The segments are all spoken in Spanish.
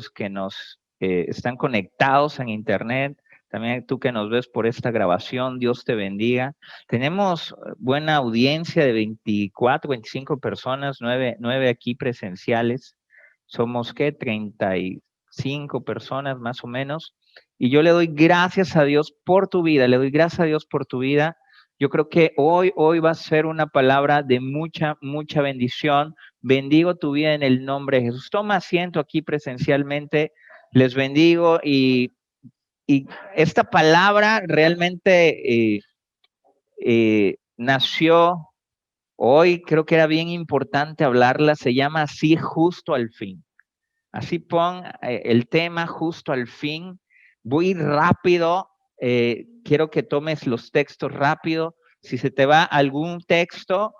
los que nos están conectados en internet, también tú que nos ves por esta grabación, Dios te bendiga. Tenemos buena audiencia de 24, 25 personas, 9 aquí presenciales. Somos, ¿qué? 35 personas más o menos. Y yo le doy gracias a Dios por tu vida, le doy gracias a Dios por tu vida. Yo creo que hoy va a ser una palabra de mucha bendición. Bendigo tu vida en el nombre de Jesús. Toma asiento aquí presencialmente. Les bendigo y esta palabra realmente nació hoy. Creo que era bien importante hablarla. Se llama así, justo al fin. Así pon el tema, justo al fin. Voy rápido. Quiero que tomes los textos rápido. Si se te va algún texto,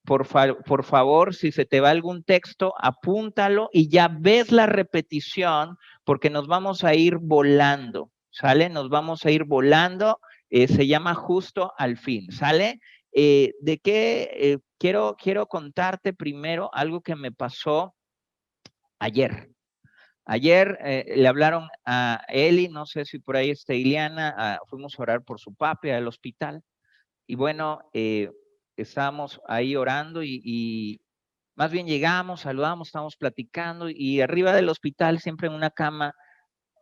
por favor, si se te va algún texto, apúntalo y ya ves la repetición, porque nos vamos a ir volando, ¿sale? Nos vamos a ir volando. Se llama justo al fin, ¿sale? ¿De qué quiero contarte primero algo que me pasó ayer? Ayer le hablaron a Eli, no sé si por ahí está Ileana, fuimos a orar por su papi al hospital. Y bueno, estábamos ahí orando y más bien llegamos, saludamos, estábamos platicando y arriba del hospital, siempre en una cama,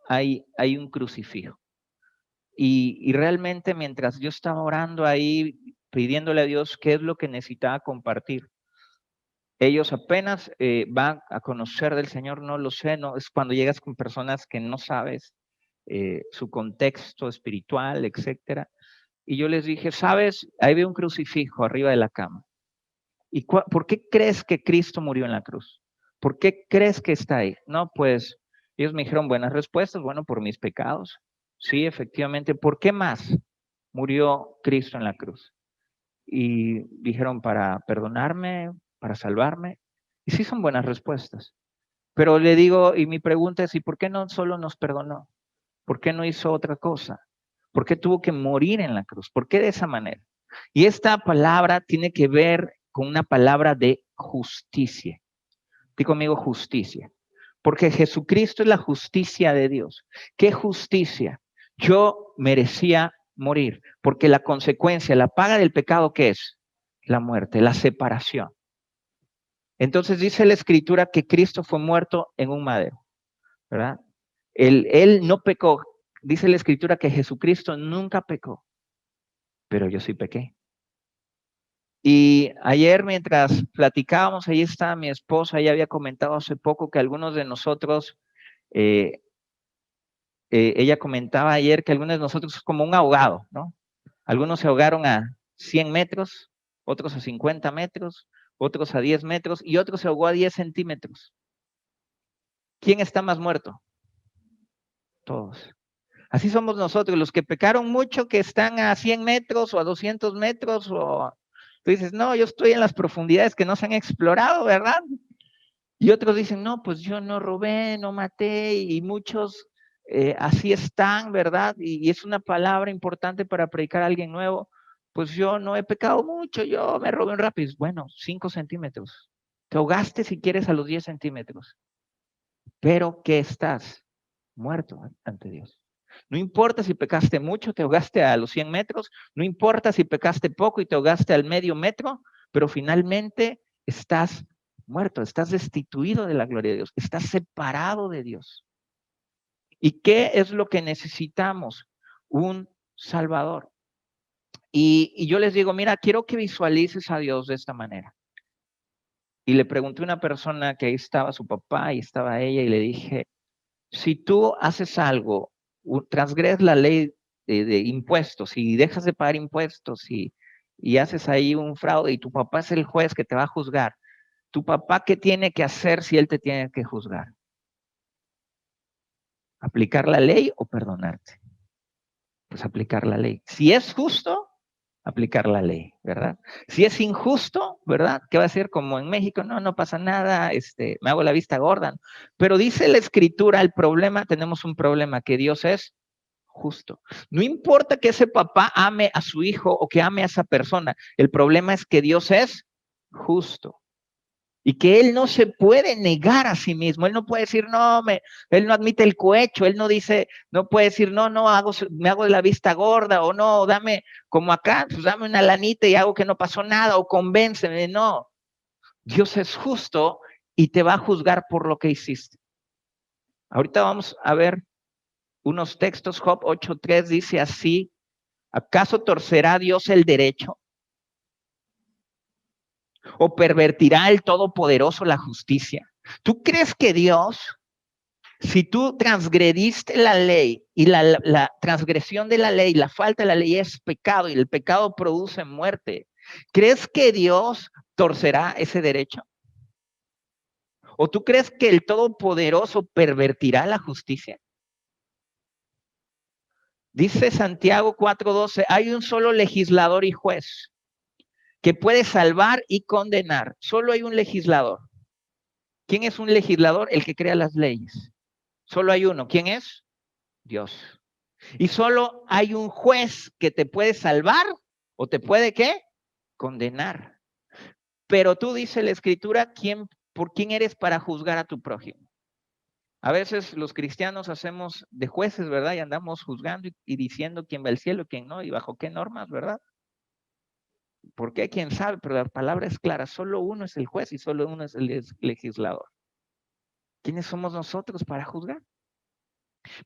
hay un crucifijo. Y realmente mientras yo estaba orando ahí, pidiéndole a Dios qué es lo que necesitaba compartir, ellos apenas van a conocer del Señor, no lo sé, no, es cuando llegas con personas que no sabes su contexto espiritual, etcétera. Y yo les dije, ¿sabes? Ahí veo un crucifijo arriba de la cama. ¿Y por qué crees que Cristo murió en la cruz? ¿Por qué crees que está ahí? No, pues ellos me dijeron buenas respuestas, bueno, por mis pecados. Sí, efectivamente. ¿Por qué más murió Cristo en la cruz? Y dijeron para perdonarme, para salvarme. Y sí son buenas respuestas. Pero le digo, y mi pregunta es, ¿y por qué no solo nos perdonó? ¿Por qué no hizo otra cosa? ¿Por qué tuvo que morir en la cruz? ¿Por qué de esa manera? Y esta palabra tiene que ver con una palabra de justicia. Dí conmigo justicia. Porque Jesucristo es la justicia de Dios. ¿Qué justicia? Yo merecía morir, porque la consecuencia, la paga del pecado, ¿qué es? La muerte, la separación. Entonces dice la Escritura que Cristo fue muerto en un madero, ¿verdad? Él no pecó. Dice la Escritura que Jesucristo nunca pecó, pero yo sí pequé. Y ayer mientras platicábamos, ahí estaba mi esposa, ella había comentado hace poco que algunos de nosotros, ella comentaba ayer que algunos de nosotros es como un ahogado, ¿no? Algunos se ahogaron a 100 metros, otros a 50 metros, otros a 10 metros y otros se ahogó a 10 centímetros. ¿Quién está más muerto? Todos. Así somos nosotros, los que pecaron mucho, que están a 100 metros o a 200 metros, o tú dices, no, yo estoy en las profundidades que no se han explorado, ¿verdad? Y otros dicen, no, pues yo no robé, no maté, y muchos así están, ¿verdad? Y es una palabra importante para predicar a alguien nuevo. Pues yo no he pecado mucho, yo me robé un lápiz. Bueno, 5 centímetros. Te ahogaste si quieres a los 10 centímetros. Pero ¿qué estás? Muerto ante Dios. No importa si pecaste mucho, te ahogaste a los 100 metros, no importa si pecaste poco y te ahogaste al medio metro, pero finalmente estás muerto, estás destituido de la gloria de Dios, estás separado de Dios. ¿Y qué es lo que necesitamos? Un Salvador. Y yo les digo, mira, quiero que visualices a Dios de esta manera. Y le pregunté a una persona que ahí estaba su papá y estaba ella y le dije, si tú haces algo, transgredes la ley de impuestos y dejas de pagar impuestos y haces ahí un fraude y tu papá es el juez que te va a juzgar, ¿tu papá qué tiene que hacer si él te tiene que juzgar? ¿Aplicar la ley o perdonarte? Pues aplicar la ley. Si es justo, aplicar la ley, ¿verdad? Si es injusto, ¿verdad? ¿Qué va a ser? Como en México, no, no pasa nada, me hago la vista gorda. Pero dice la Escritura, el problema, tenemos un problema, que Dios es justo. No importa que ese papá ame a su hijo o que ame a esa persona, el problema es que Dios es justo. Y que él no se puede negar a sí mismo. Él no puede decir, no, él no admite el cohecho. Él no dice, no puede decir, no, me hago de la vista gorda, o no, dame, como acá, pues dame una lanita y hago que no pasó nada, o convénceme. No, Dios es justo y te va a juzgar por lo que hiciste. Ahorita vamos a ver unos textos. Job 8:3 dice así: ¿acaso torcerá Dios el derecho? ¿O pervertirá el Todopoderoso la justicia? ¿Tú crees que Dios, si tú transgrediste la ley y la transgresión de la ley, la falta de la ley es pecado y el pecado produce muerte, crees que Dios torcerá ese derecho? ¿O tú crees que el Todopoderoso pervertirá la justicia? Dice Santiago 4:12, hay un solo legislador y juez que puede salvar y condenar. Solo hay un legislador. ¿Quién es un legislador? El que crea las leyes. Solo hay uno. ¿Quién es? Dios. Y solo hay un juez que te puede salvar o te puede, ¿qué? Condenar. Pero tú, dice la Escritura, ¿por quién eres para juzgar a tu prójimo? A veces los cristianos hacemos de jueces, ¿verdad? Y andamos juzgando y diciendo quién va al cielo, quién no, y bajo qué normas, ¿verdad? ¿Por qué? ¿Quién sabe? Pero la palabra es clara. Solo uno es el juez y solo uno es el legislador. ¿Quiénes somos nosotros para juzgar?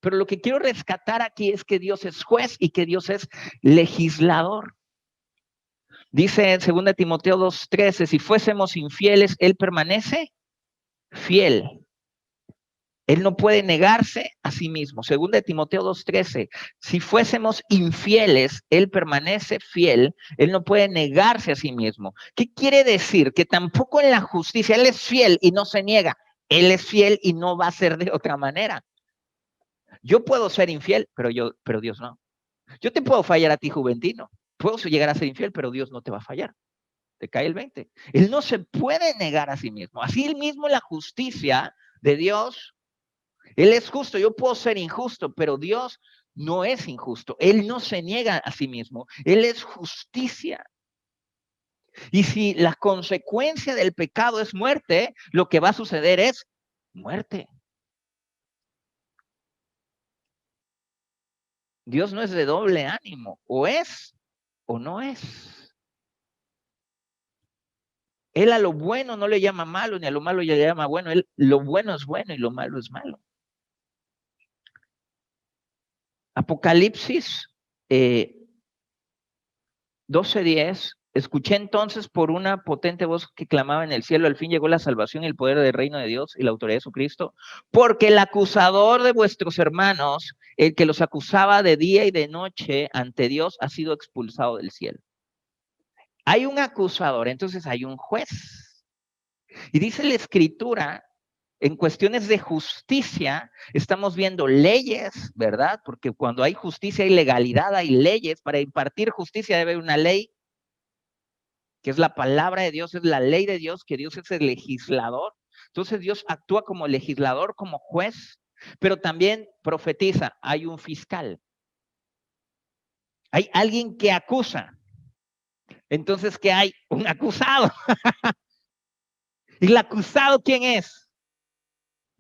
Pero lo que quiero rescatar aquí es que Dios es juez y que Dios es legislador. Dice en 2 Timoteo 2:13, si fuésemos infieles, Él permanece fiel. Él no puede negarse a sí mismo. 2 Timoteo 2:13, si fuésemos infieles, Él permanece fiel. Él no puede negarse a sí mismo. ¿Qué quiere decir? Que tampoco en la justicia Él es fiel y no se niega. Él es fiel y no va a ser de otra manera. Yo puedo ser infiel, pero Dios no. Yo te puedo fallar a ti, Juventino. Puedo llegar a ser infiel, pero Dios no te va a fallar. Te cae el 20. Él no se puede negar a sí mismo. Así mismo la justicia de Dios, Él es justo. Yo puedo ser injusto, pero Dios no es injusto. Él no se niega a sí mismo. Él es justicia. Y si la consecuencia del pecado es muerte, lo que va a suceder es muerte. Dios no es de doble ánimo. O es o no es. Él a lo bueno no le llama malo, ni a lo malo le llama bueno. Él, lo bueno es bueno y lo malo es malo. Apocalipsis 12:10. Escuché entonces por una potente voz que clamaba en el cielo, al fin llegó la salvación y el poder del reino de Dios y la autoridad de Jesucristo, porque el acusador de vuestros hermanos, el que los acusaba de día y de noche ante Dios, ha sido expulsado del cielo. Hay un acusador, entonces hay un juez. Y dice la Escritura, en cuestiones de justicia, estamos viendo leyes, ¿verdad? Porque cuando hay justicia, hay legalidad, hay leyes. Para impartir justicia debe haber una ley, que es la palabra de Dios, es la ley de Dios, que Dios es el legislador. Entonces Dios actúa como legislador, como juez, pero también profetiza, hay un fiscal. Hay alguien que acusa. Entonces, ¿qué hay? Un acusado. ¿Y el acusado quién es?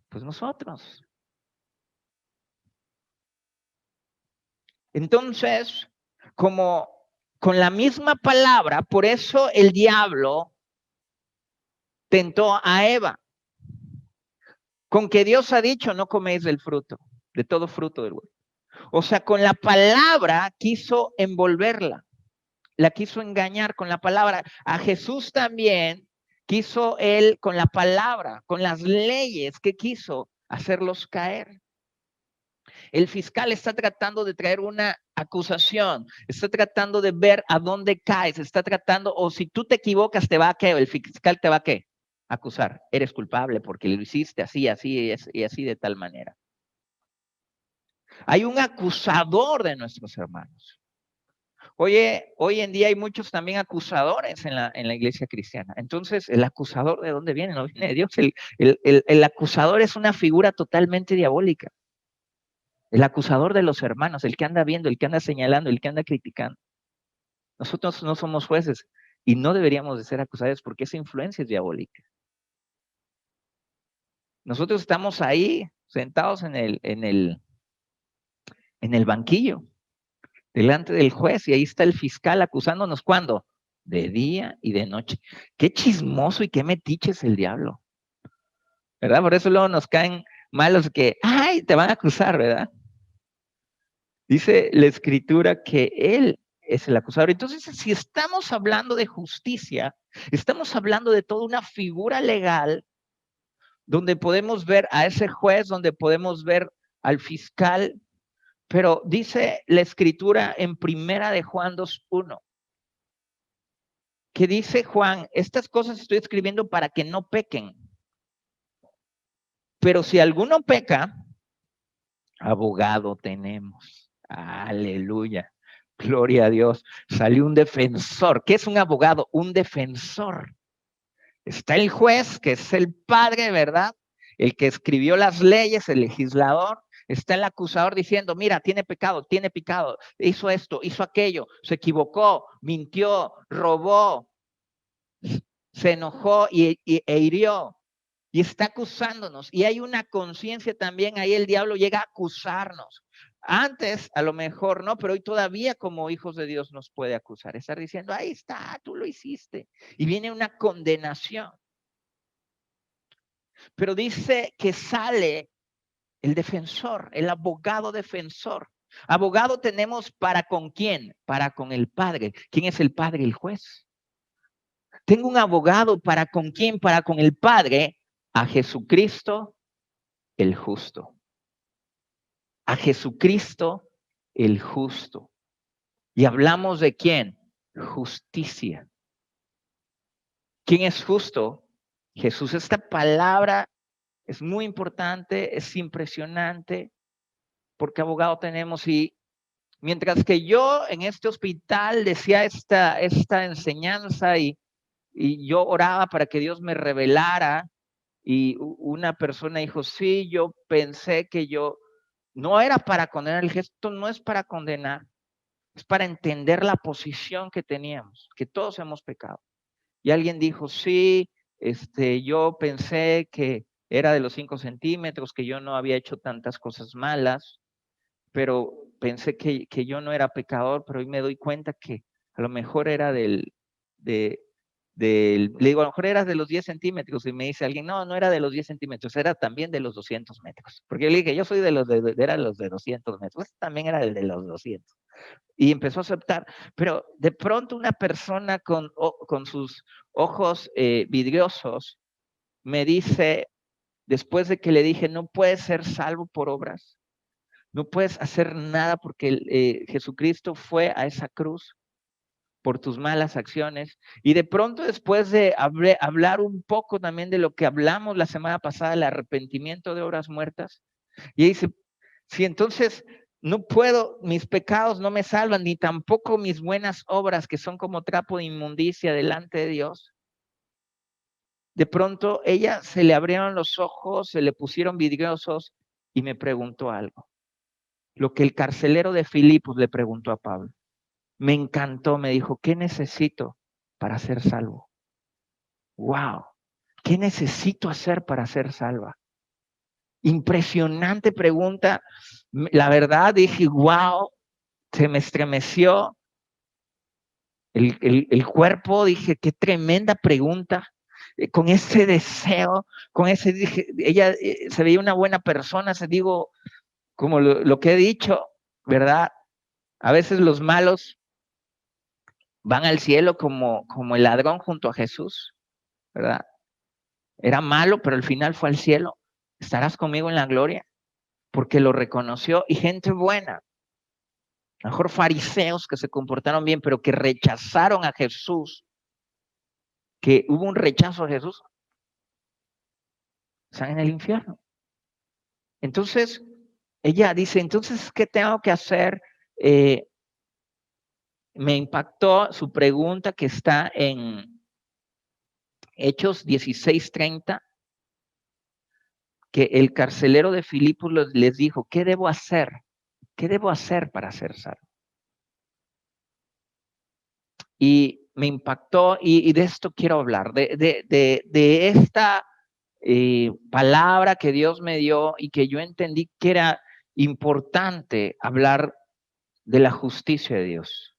Pues nosotros. Entonces, como con la misma palabra, por eso el diablo tentó a Eva. Con que Dios ha dicho, no coméis del fruto, de todo fruto del huerto. O sea, con la palabra quiso envolverla, la quiso engañar con la palabra. A Jesús también quiso él con la palabra, con las leyes que quiso hacerlos caer. El fiscal está tratando de traer una acusación, está tratando de ver a dónde caes, está tratando, o si tú te equivocas, te va a qué, el fiscal te va a qué, acusar. Eres culpable porque lo hiciste así, así y así de tal manera. Hay un acusador de nuestros hermanos. Oye, hoy en día hay muchos también acusadores en la iglesia cristiana. Entonces, ¿el acusador de dónde viene? No viene de Dios. El acusador es una figura totalmente diabólica. El acusador de los hermanos, el que anda viendo, el que anda señalando, el que anda criticando. Nosotros no somos jueces y no deberíamos de ser acusados porque esa influencia es diabólica. Nosotros estamos ahí sentados en el banquillo, delante del juez, y ahí está el fiscal acusándonos. ¿Cuándo? De día y de noche. Qué chismoso y qué metiche es el diablo, ¿verdad? Por eso luego nos caen malos que, ay, te van a acusar, ¿verdad? Dice la escritura que él es el acusador. Entonces, si estamos hablando de justicia, estamos hablando de toda una figura legal donde podemos ver a ese juez, donde podemos ver al fiscal, pero dice la escritura en primera de Juan 2:1, que dice Juan, estas cosas estoy escribiendo para que no pequen. Pero si alguno peca, abogado tenemos. Aleluya. Gloria a Dios. Salió un defensor. ¿Qué es un abogado? Un defensor. Está el juez, que es el padre, ¿verdad? El que escribió las leyes, el legislador. Está el acusador diciendo, mira, tiene pecado, hizo esto, hizo aquello, se equivocó, mintió, robó, se enojó e hirió. Y está acusándonos. Y hay una conciencia también, ahí el diablo llega a acusarnos. Antes, a lo mejor no, pero hoy todavía como hijos de Dios nos puede acusar. Estar diciendo, ahí está, tú lo hiciste. Y viene una condenación. Pero dice que sale el defensor, el abogado defensor. Abogado tenemos para con quién, para con el Padre. ¿Quién es el Padre? El juez. Tengo un abogado para con quién, para con el Padre, a Jesucristo el justo. A Jesucristo el justo. Y hablamos de quién? Justicia. ¿Quién es justo? Jesús. Esta palabra es muy importante, es impresionante, porque abogado tenemos. Y mientras que yo en este hospital decía esta enseñanza y yo oraba para que Dios me revelara, y una persona dijo, sí, yo pensé que yo no era para condenar. El gesto no es para condenar, es para entender la posición que teníamos, que todos hemos pecado. Y alguien dijo, sí, yo pensé que era de los 5 centímetros, que yo no había hecho tantas cosas malas, pero pensé que yo no era pecador, pero hoy me doy cuenta que a lo mejor era le digo, a lo mejor eras de los 10 centímetros, y me dice alguien, no, no era de los 10 centímetros, era también de los 200 metros. Porque yo le dije, yo soy era los de 200 metros, pues también era el de los 200. Y empezó a aceptar, pero de pronto una persona con sus ojos vidriosos me dice, después de que le dije, no puedes ser salvo por obras, no puedes hacer nada porque Jesucristo fue a esa cruz por tus malas acciones. Y de pronto, después de hablar un poco también de lo que hablamos la semana pasada, el arrepentimiento de obras muertas, y dice, si entonces no puedo, mis pecados no me salvan, ni tampoco mis buenas obras, que son como trapo de inmundicia delante de Dios. De pronto ella se le abrieron los ojos, se le pusieron vidriosos y me preguntó algo. Lo que el carcelero de Filipos le preguntó a Pablo. Me encantó, me dijo, ¿qué necesito para ser salvo? ¡Wow! ¿Qué necesito hacer para ser salva? Impresionante pregunta. La verdad dije, wow, se me estremeció el cuerpo, dije, qué tremenda pregunta. Con ese deseo, dije, ella se veía una buena persona, digo, como lo que he dicho, ¿verdad? A veces los malos van al cielo como el ladrón junto a Jesús, ¿verdad? Era malo, pero al final fue al cielo. Estarás conmigo en la gloria, porque lo reconoció. Y gente buena, a lo mejor fariseos que se comportaron bien, pero que rechazaron a Jesús, que hubo un rechazo a Jesús, están en el infierno. Entonces, ella dice, entonces, ¿qué tengo que hacer? Me impactó su pregunta que está en Hechos 16:30, que el carcelero de Filipos les dijo, ¿qué debo hacer? ¿Qué debo hacer para ser salvo? Y me impactó, y de esto quiero hablar, de esta palabra que Dios me dio y que yo entendí que era importante hablar de la justicia de Dios.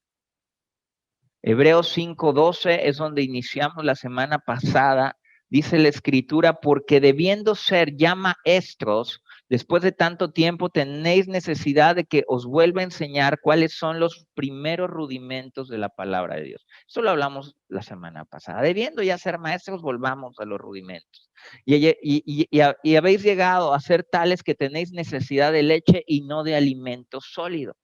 Hebreos 5:12 es donde iniciamos la semana pasada. Dice la escritura, porque debiendo ser ya maestros, después de tanto tiempo tenéis necesidad de que os vuelva a enseñar cuáles son los primeros rudimentos de la palabra de Dios. Eso lo hablamos la semana pasada. Debiendo ya ser maestros, volvamos a los rudimentos. Y habéis llegado a ser tales que tenéis necesidad de leche y no de alimento sólido.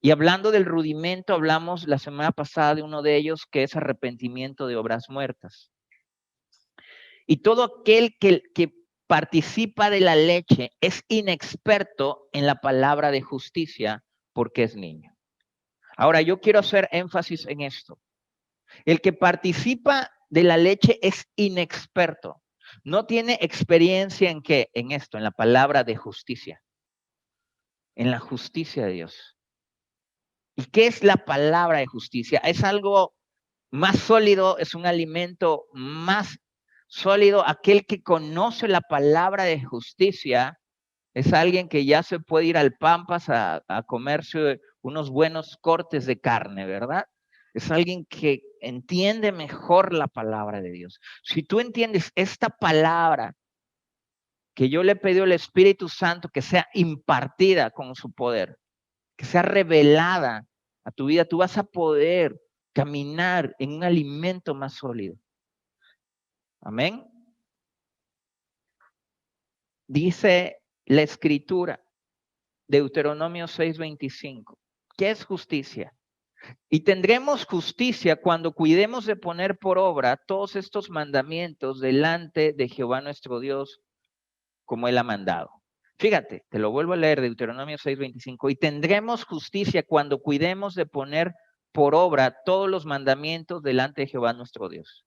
Y hablando del rudimento, hablamos la semana pasada de uno de ellos, que es arrepentimiento de obras muertas. Y todo aquel que participa de la leche es inexperto en la palabra de justicia porque es niño. Ahora, yo quiero hacer énfasis en esto. El que participa de la leche es inexperto. No tiene experiencia en qué, en esto, en la palabra de justicia, en la justicia de Dios. ¿Y qué es la palabra de justicia? Es algo más sólido, es un alimento más sólido. Aquel que conoce la palabra de justicia es alguien que ya se puede ir al Pampas a comerse unos buenos cortes de carne, ¿verdad? Es alguien que entiende mejor la palabra de Dios. Si tú entiendes esta palabra que yo le he pedido al Espíritu Santo que sea impartida con su poder, que sea revelada a tu vida, tú vas a poder caminar en un alimento más sólido. Amén. Dice la escritura, Deuteronomio 6:25, ¿qué es justicia? Y tendremos justicia cuando cuidemos de poner por obra todos estos mandamientos delante de Jehová nuestro Dios, como Él ha mandado. Fíjate, te lo vuelvo a leer, Deuteronomio 6:25, y tendremos justicia cuando cuidemos de poner por obra todos los mandamientos delante de Jehová nuestro Dios.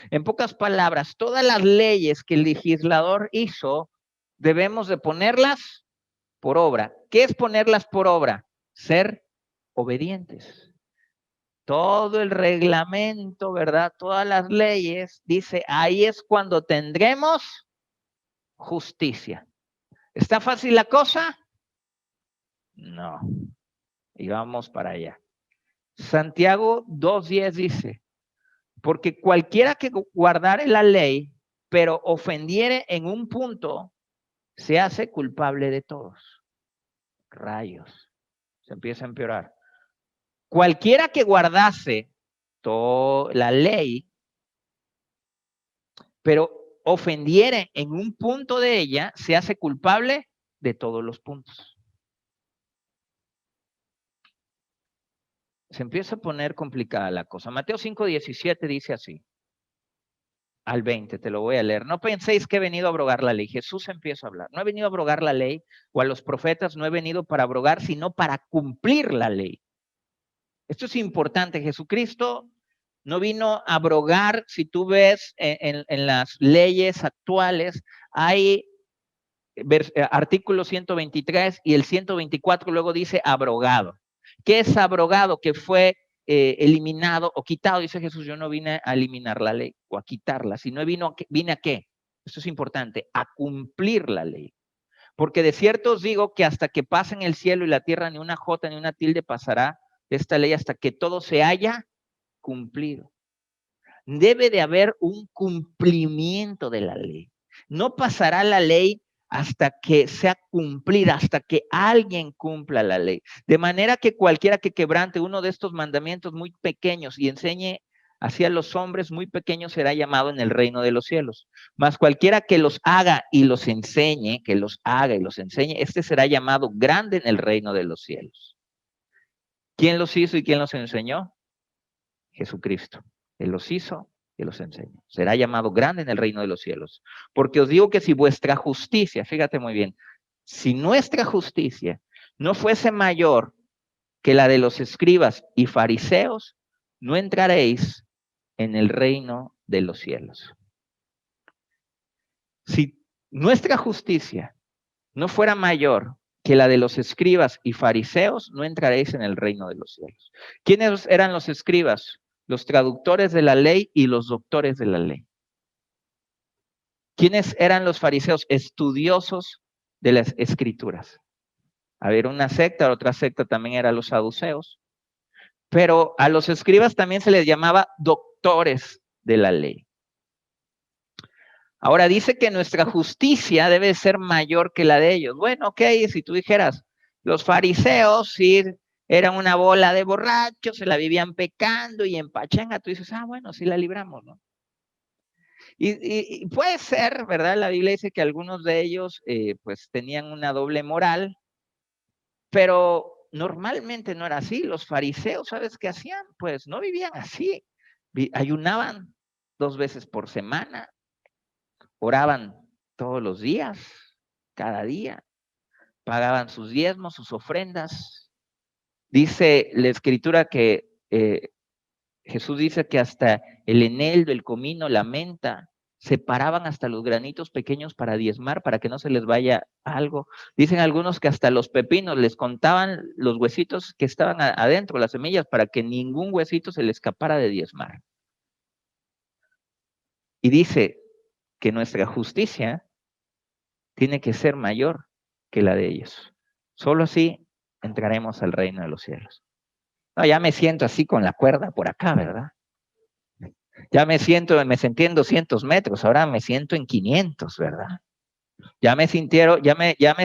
En pocas palabras, todas las leyes que el legislador hizo, debemos de ponerlas por obra. ¿Qué es ponerlas por obra? Ser obedientes. Todo el reglamento, ¿verdad? Todas las leyes, dice, ahí es cuando tendremos justicia. ¿Está fácil la cosa? No. Y vamos para allá. Santiago 2:10 dice, porque cualquiera que guardare la ley, pero ofendiere en un punto, se hace culpable de todos. Rayos. Se empieza a empeorar. Cualquiera que guardase toda la ley, pero ofendiere en un punto de ella, se hace culpable de todos los puntos. Se empieza a poner complicada la cosa. Mateo 5:17 dice así. Al 20, te lo voy a leer. No penséis que he venido a abrogar la ley. Jesús empieza a hablar. No he venido a abrogar la ley o a los profetas, no he venido para abrogar, sino para cumplir la ley. Esto es importante. Jesucristo no vino a abrogar. Si tú ves en las leyes actuales, hay artículo 123 y el 124 luego dice abrogado. ¿Qué es abrogado? Que fue eliminado o quitado. Dice Jesús, yo no vine a eliminar la ley o a quitarla, sino vine a qué. Esto es importante, a cumplir la ley. Porque de cierto os digo que hasta que pasen el cielo y la tierra, ni una jota ni una tilde pasará de esta ley hasta que todo se haya cumplido. Debe de haber un cumplimiento de la ley. No pasará la ley hasta que sea cumplida, hasta que alguien cumpla la ley. De manera que cualquiera que quebrante uno de estos mandamientos muy pequeños y enseñe hacia los hombres muy pequeños será llamado en el reino de los cielos. Mas cualquiera que los haga y los enseñe, que los haga y los enseñe, este será llamado grande en el reino de los cielos. ¿Quién los hizo y quién los enseñó? Jesucristo. Él los hizo y los enseñó. Será llamado grande en el reino de los cielos. Porque os digo que si vuestra justicia, fíjate muy bien, si nuestra justicia no fuese mayor que la de los escribas y fariseos, no entraréis en el reino de los cielos. Si nuestra justicia no fuera mayor que la de los escribas y fariseos, no entraréis en el reino de los cielos. ¿Quiénes eran los escribas? Los traductores de la ley y los doctores de la ley. ¿Quiénes eran los fariseos? Estudiosos de las escrituras. Había una secta, otra secta también eran los saduceos. Pero a los escribas también se les llamaba doctores de la ley. Ahora dice que nuestra justicia debe ser mayor que la de ellos. Bueno, ok, si tú dijeras, los fariseos sí eran una bola de borrachos, se la vivían pecando y en pachanga, tú dices, bueno, sí la libramos, ¿no? Y puede ser, ¿verdad? La Biblia dice que algunos de ellos pues tenían una doble moral, pero normalmente no era así. Los fariseos, ¿sabes qué hacían? Pues no vivían así. Ayunaban 2 veces por semana, oraban todos los días, cada día, pagaban sus diezmos, sus ofrendas. Dice la escritura que Jesús dice que hasta el eneldo, el comino, la menta, separaban hasta los granitos pequeños para diezmar, para que no se les vaya algo. Dicen algunos que hasta los pepinos les contaban los huesitos que estaban adentro, las semillas, para que ningún huesito se les escapara de diezmar. Y dice que nuestra justicia tiene que ser mayor que la de ellos. Solo así entraremos al reino de los cielos. No, ya me siento así con la cuerda por acá, ¿verdad? Ya me sentí en 200 metros, ahora me siento en 500, ¿verdad? Ya me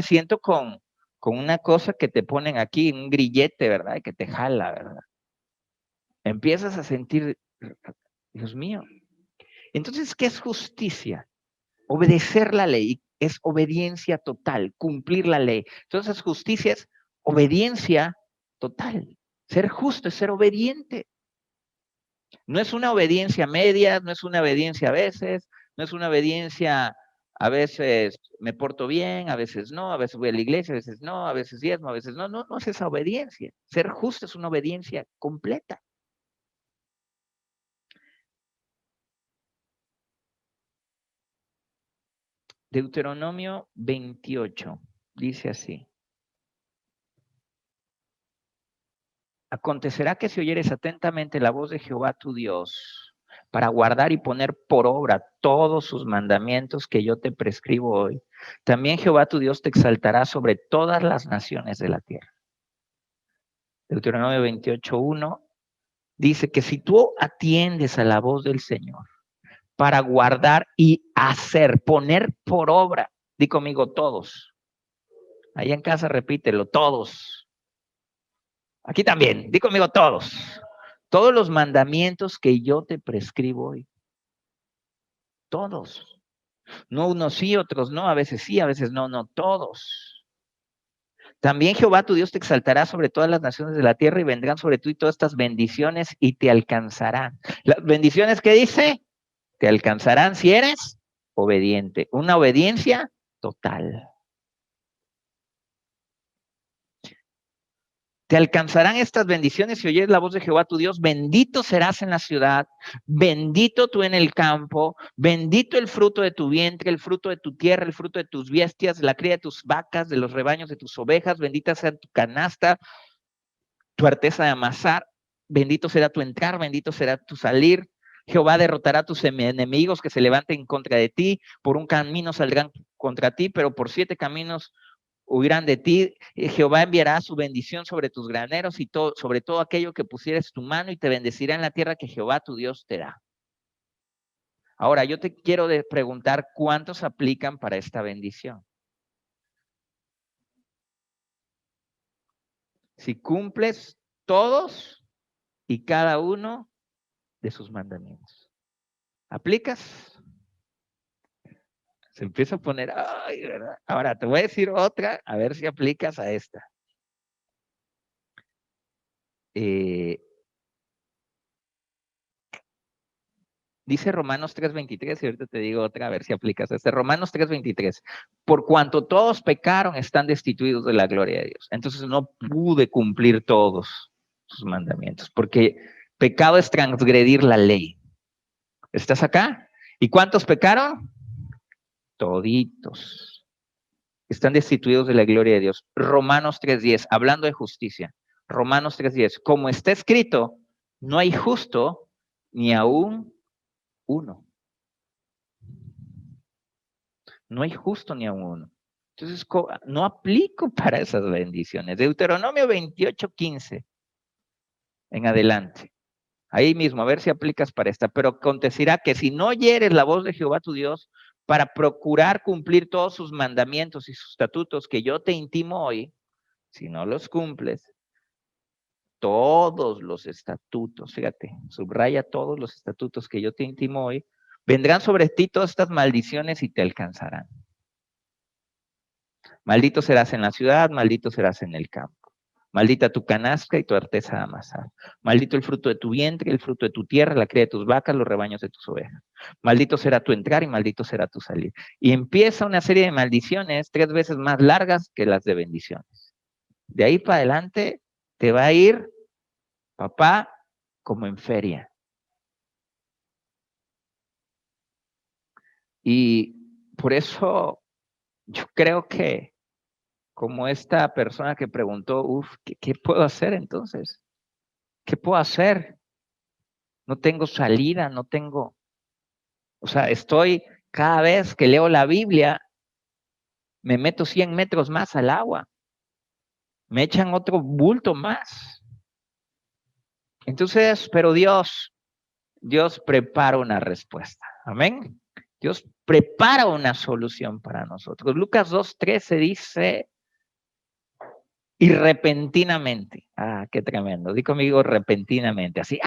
siento con una cosa que te ponen aquí, un grillete, ¿verdad? Que te jala, ¿verdad? Empiezas a sentir, Dios mío. Entonces, ¿qué es justicia? Obedecer la ley es obediencia total, cumplir la ley. Entonces, justicia es obediencia total. Ser justo es ser obediente. No es una obediencia media, no es una obediencia a veces, no es una obediencia a veces me porto bien, a veces no, a veces voy a la iglesia, a veces no, a veces diezmo, a veces no. No, no es esa obediencia. Ser justo es una obediencia completa. Deuteronomio 28 dice así. Acontecerá que si oyeres atentamente la voz de Jehová tu Dios, para guardar y poner por obra todos sus mandamientos que yo te prescribo hoy, también Jehová tu Dios te exaltará sobre todas las naciones de la tierra. Deuteronomio 28:1 dice que si tú atiendes a la voz del Señor para guardar y hacer, poner por obra, di conmigo todos. Ahí en casa repítelo, todos. Aquí también, di conmigo todos. Todos los mandamientos que yo te prescribo hoy. Todos. No unos sí, otros no, a veces sí, a veces no, no, todos. También Jehová tu Dios te exaltará sobre todas las naciones de la tierra y vendrán sobre tú y todas estas bendiciones y te alcanzarán. Las bendiciones que dice, te alcanzarán si eres obediente. Una obediencia total. Te alcanzarán estas bendiciones si oyes la voz de Jehová tu Dios. Bendito serás en la ciudad, bendito tú en el campo, bendito el fruto de tu vientre, el fruto de tu tierra, el fruto de tus bestias, la cría de tus vacas, de los rebaños de tus ovejas, bendita sea tu canasta, tu arteza de amasar, bendito será tu entrar, bendito será tu salir. Jehová derrotará a tus enemigos que se levanten contra de ti, por un camino saldrán contra ti, pero por 7 caminos huirán de ti. Jehová enviará su bendición sobre tus graneros y sobre todo aquello que pusieres tu mano y te bendecirá en la tierra que Jehová tu Dios te da. Ahora, yo te quiero preguntar, ¿cuántos aplican para esta bendición? Si cumples todos y cada uno de sus mandamientos. ¿Aplicas? Se empieza a poner, ay, ¿verdad? Ahora, te voy a decir otra, a ver si aplicas a esta. Dice Romanos 3:23, y ahorita te digo otra, a ver si aplicas este. Romanos 3:23. Por cuanto todos pecaron, están destituidos de la gloria de Dios. Entonces no pude cumplir todos sus mandamientos, porque pecado es transgredir la ley. ¿Estás acá? ¿Y cuántos pecaron? Toditos. Están destituidos de la gloria de Dios. Romanos 3:10, hablando de justicia. Romanos 3:10. Como está escrito, no hay justo ni aún uno. No hay justo ni a uno. Entonces, no aplico para esas bendiciones. Deuteronomio 28:15 en adelante. Ahí mismo, a ver si aplicas para esta. Pero acontecerá que si no oyeres la voz de Jehová tu Dios para procurar cumplir todos sus mandamientos y sus estatutos que yo te intimo hoy, si no los cumples, todos los estatutos, fíjate, subraya todos los estatutos que yo te intimo hoy, vendrán sobre ti todas estas maldiciones y te alcanzarán. Maldito serás en la ciudad, maldito serás en el campo. Maldita tu canastra y tu arteza de amasar. Maldito el fruto de tu vientre, el fruto de tu tierra, la cría de tus vacas, los rebaños de tus ovejas. Maldito será tu entrar y maldito será tu salir. Y empieza una serie de maldiciones 3 veces más largas que las de bendiciones. De ahí para adelante te va a ir, papá, como en feria. Y por eso yo creo que como esta persona que preguntó, ¿qué puedo hacer entonces? ¿Qué puedo hacer? No tengo salida, no tengo, o sea, estoy, cada vez que leo la Biblia, me meto 100 metros más al agua, me echan otro bulto más. Entonces, pero Dios prepara una respuesta. Amén. Dios prepara una solución para nosotros. Lucas 2:13 dice, y repentinamente, qué tremendo, di conmigo repentinamente, así,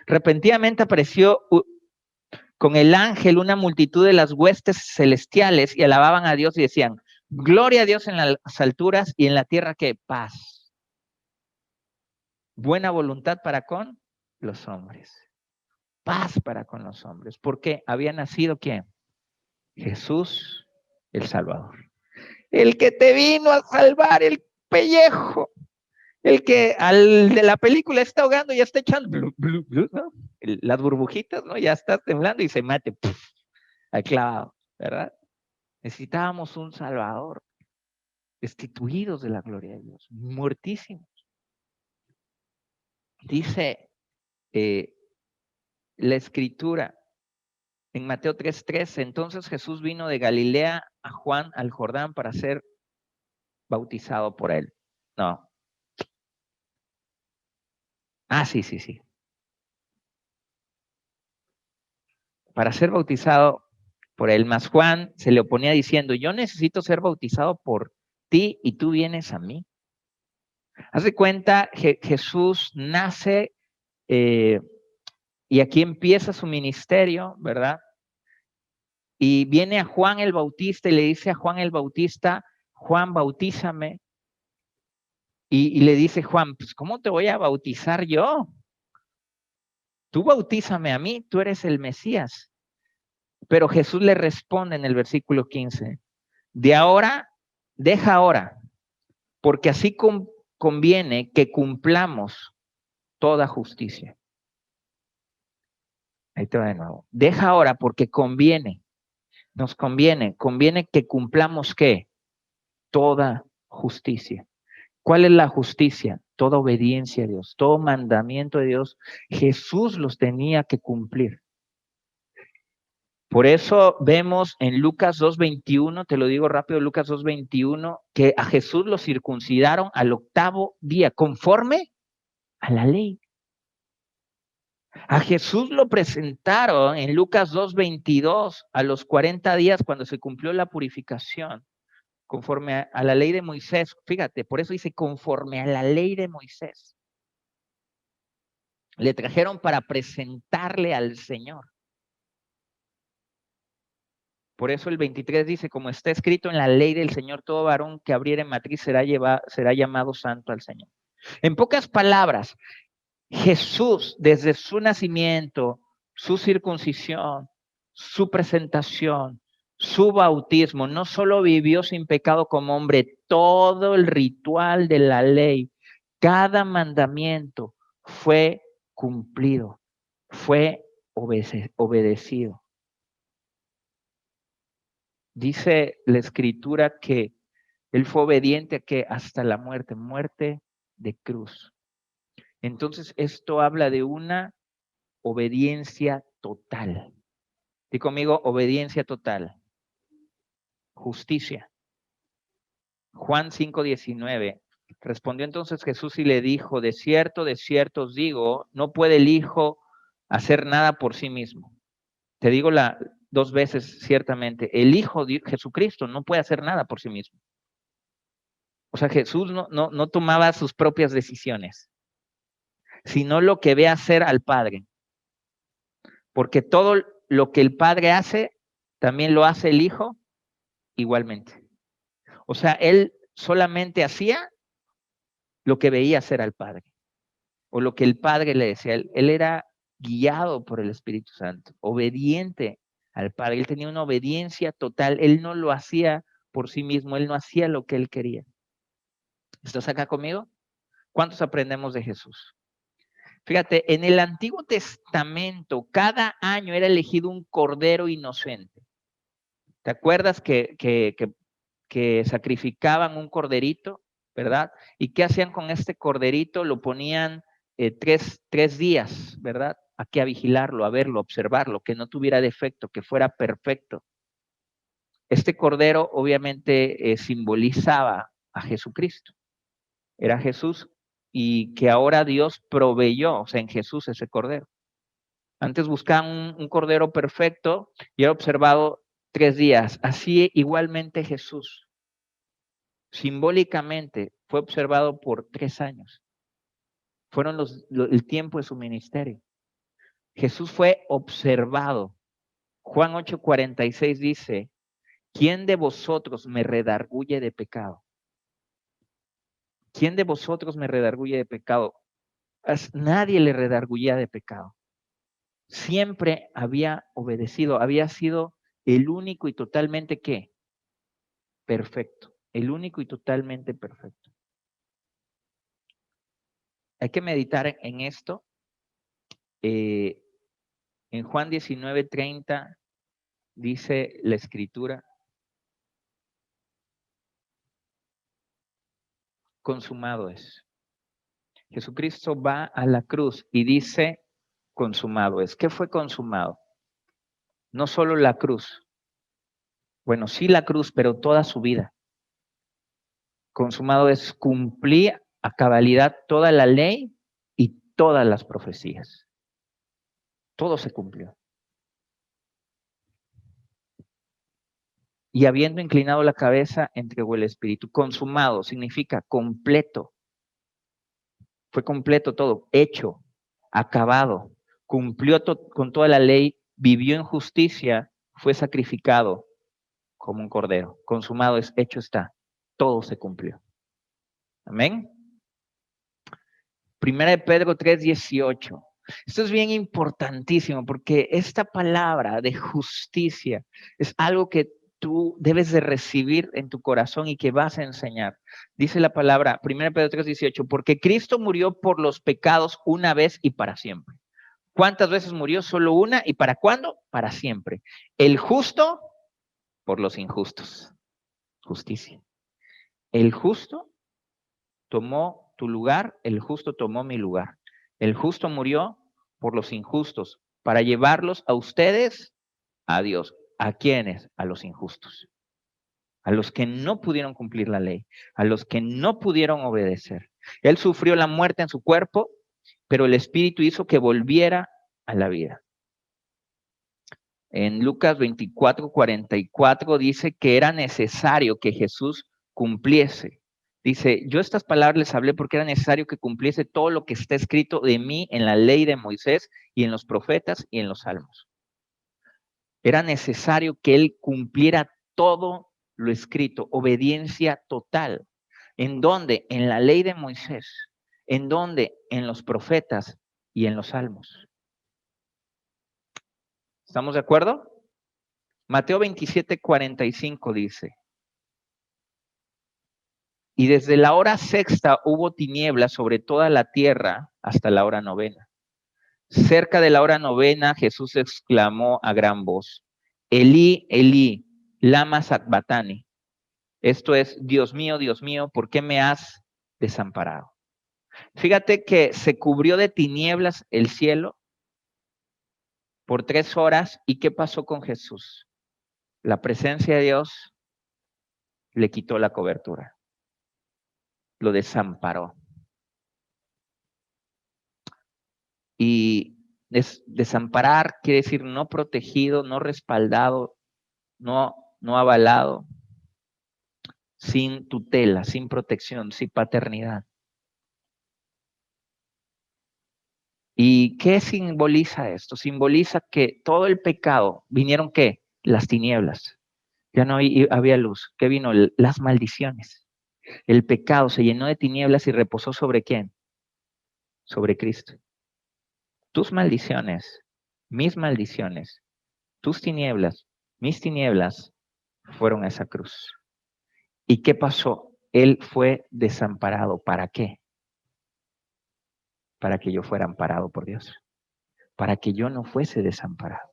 repentinamente apareció con el ángel una multitud de las huestes celestiales y alababan a Dios y decían, gloria a Dios en las alturas y en la tierra que paz. Buena voluntad para con los hombres. Paz para con los hombres. Porque había nacido ¿quién? Jesús el Salvador. El que te vino a salvar el pellejo. El que al de la película está ahogando y ya está echando ¿no? Las burbujitas, ¿no? Ya está temblando y se mate al clavado, ¿verdad? Necesitábamos un Salvador, destituidos de la gloria de Dios, muertísimos. Dice la Escritura en Mateo 3:13, entonces Jesús vino de Galilea a Juan al Jordán para ser bautizado por él. No. Sí. Para ser bautizado por él, más Juan se le oponía diciendo, yo necesito ser bautizado por ti y tú vienes a mí. Haz de cuenta, Jesús nace y aquí empieza su ministerio, ¿verdad? Y viene a Juan el Bautista y le dice a Juan el Bautista, Juan, bautízame. Y le dice Juan, pues ¿cómo te voy a bautizar yo? Tú bautízame a mí, tú eres el Mesías. Pero Jesús le responde en el versículo 15, de ahora, deja ahora, porque así conviene que cumplamos toda justicia. Ahí te va de nuevo. Deja ahora porque nos conviene que cumplamos ¿qué? Toda justicia. ¿Cuál es la justicia? Toda obediencia a Dios, todo mandamiento de Dios. Jesús los tenía que cumplir. Por eso vemos en Lucas 2:21, te lo digo rápido, Lucas 2:21, que a Jesús lo circuncidaron al 8º día, conforme a la ley. A Jesús lo presentaron en Lucas 2:22 a los 40 días cuando se cumplió la purificación, conforme a la ley de Moisés. Fíjate, por eso dice conforme a la ley de Moisés. Le trajeron para presentarle al Señor. Por eso el 23 dice, como está escrito en la ley del Señor, todo varón que abriere matriz será llamado santo al Señor. En pocas palabras, Jesús, desde su nacimiento, su circuncisión, su presentación, su bautismo, no solo vivió sin pecado como hombre, todo el ritual de la ley, cada mandamiento fue cumplido, fue obedecido. Dice la Escritura que él fue obediente a que hasta la muerte de cruz. Entonces, esto habla de una obediencia total. Di conmigo, obediencia total. justicia. Juan 5:19. Respondió entonces Jesús y le dijo, de cierto os digo, no puede el Hijo hacer nada por sí mismo. Te digo dos veces ciertamente, el Hijo de Jesucristo no puede hacer nada por sí mismo. O sea, Jesús no tomaba sus propias decisiones, sino lo que ve hacer al Padre. Porque todo lo que el Padre hace, también lo hace el Hijo igualmente. O sea, él solamente hacía lo que veía hacer al Padre, o lo que el Padre le decía. Él era guiado por el Espíritu Santo, obediente al Padre. Él tenía una obediencia total. Él no lo hacía por sí mismo, él no hacía lo que él quería. ¿Estás acá conmigo? ¿Cuántos aprendemos de Jesús? Fíjate, en el Antiguo Testamento, cada año era elegido un cordero inocente. ¿Te acuerdas que sacrificaban un corderito, verdad? ¿Y qué hacían con este corderito? Lo ponían 3 días, ¿verdad? Aquí a vigilarlo, a verlo, a observarlo, que no tuviera defecto, que fuera perfecto. Este cordero obviamente simbolizaba a Jesucristo. Era Jesús y que ahora Dios proveyó, o sea, en Jesús ese cordero. Antes buscaban un cordero perfecto y era observado 3 días. Así igualmente Jesús, simbólicamente, fue observado por 3 años. Fueron el tiempo de su ministerio. Jesús fue observado. Juan 8:46 dice, ¿quién de vosotros me redarguye de pecado? ¿Quién de vosotros me redarguye de pecado? Nadie le redarguía de pecado. Siempre había obedecido, había sido el único y totalmente ¿qué? Perfecto. El único y totalmente perfecto. Hay que meditar en esto. En Juan 19:30 dice la Escritura, consumado es. Jesucristo va a la cruz y dice, consumado es. ¿Qué fue consumado? No solo la cruz. Bueno, sí la cruz, pero toda su vida. Consumado es cumplir a cabalidad toda la ley y todas las profecías. Todo se cumplió. Y habiendo inclinado la cabeza, entregó el Espíritu. Consumado significa completo. Fue completo todo, hecho, acabado. Cumplió con toda la ley, vivió en justicia, fue sacrificado como un cordero. Consumado es, hecho está. Todo se cumplió. Amén. Primera de Pedro 3:18. Esto es bien importantísimo porque esta palabra de justicia es algo que tú debes de recibir en tu corazón y que vas a enseñar. Dice la palabra, 1 Pedro 3:18, porque Cristo murió por los pecados una vez y para siempre. ¿Cuántas veces murió? Solo una. ¿Y para cuándo? Para siempre. El justo por los injustos. Justicia. El justo tomó tu lugar, el justo tomó mi lugar. El justo murió por los injustos, para llevarlos a ustedes a Dios. ¿A quiénes? A los injustos. A los que no pudieron cumplir la ley, a los que no pudieron obedecer. Él sufrió la muerte en su cuerpo, pero el Espíritu hizo que volviera a la vida. En Lucas 24:44 dice que era necesario que Jesús cumpliese. Dice, yo estas palabras les hablé porque era necesario que cumpliese todo lo que está escrito de mí en la ley de Moisés y en los profetas y en los salmos. Era necesario que él cumpliera todo lo escrito, obediencia total. ¿En dónde? En la ley de Moisés. ¿En dónde? En los profetas y en los salmos. ¿Estamos de acuerdo? Mateo 27:45 dice, y desde la hora sexta hubo tinieblas sobre toda la tierra hasta la hora novena. Cerca de la hora novena, Jesús exclamó a gran voz, Elí, Elí, lama sabactani. Esto es, Dios mío, ¿por qué me has desamparado? Fíjate que se cubrió de tinieblas el cielo por 3 horas. ¿Y qué pasó con Jesús? La presencia de Dios le quitó la cobertura, lo desamparó. Y desamparar quiere decir no protegido, no respaldado, no avalado, sin tutela, sin protección, sin paternidad. ¿Y qué simboliza esto? Simboliza que todo el pecado, ¿vinieron qué? Las tinieblas. Ya no había luz. ¿Qué vino? Las maldiciones. El pecado se llenó de tinieblas y reposó ¿sobre quién? Sobre Cristo. Tus maldiciones, mis maldiciones, tus tinieblas, mis tinieblas, fueron a esa cruz. ¿Y qué pasó? Él fue desamparado. ¿Para qué? Para que yo fuera amparado por Dios. Para que yo no fuese desamparado.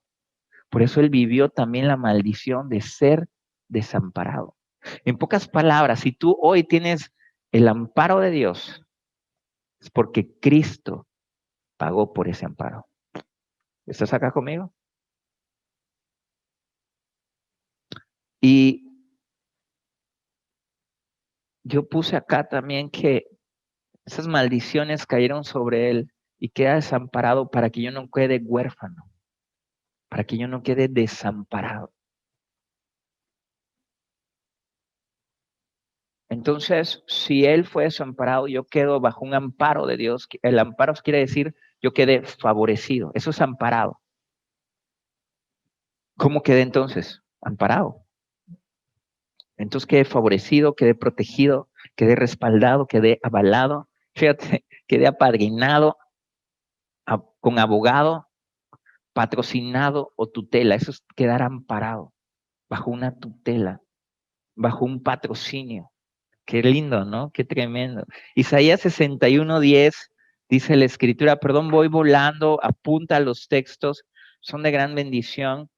Por eso él vivió también la maldición de ser desamparado. En pocas palabras, si tú hoy tienes el amparo de Dios, es porque Cristo pagó por ese amparo. ¿Estás acá conmigo? Y yo puse acá también que esas maldiciones cayeron sobre él y queda desamparado para que yo no quede huérfano, para que yo no quede desamparado. Entonces, si él fue desamparado, yo quedo bajo un amparo de Dios. El amparo quiere decir yo quedé favorecido. Eso es amparado. ¿Cómo quedé entonces? Amparado. Entonces quedé favorecido, quedé protegido, quedé respaldado, quedé avalado. Fíjate, quedé apadrinado con abogado, patrocinado o tutela. Eso es quedar amparado bajo una tutela, bajo un patrocinio. Qué lindo, ¿no? Qué tremendo. Isaías 61:10 dice la escritura, perdón, voy volando, apunta a los textos, son de gran bendición.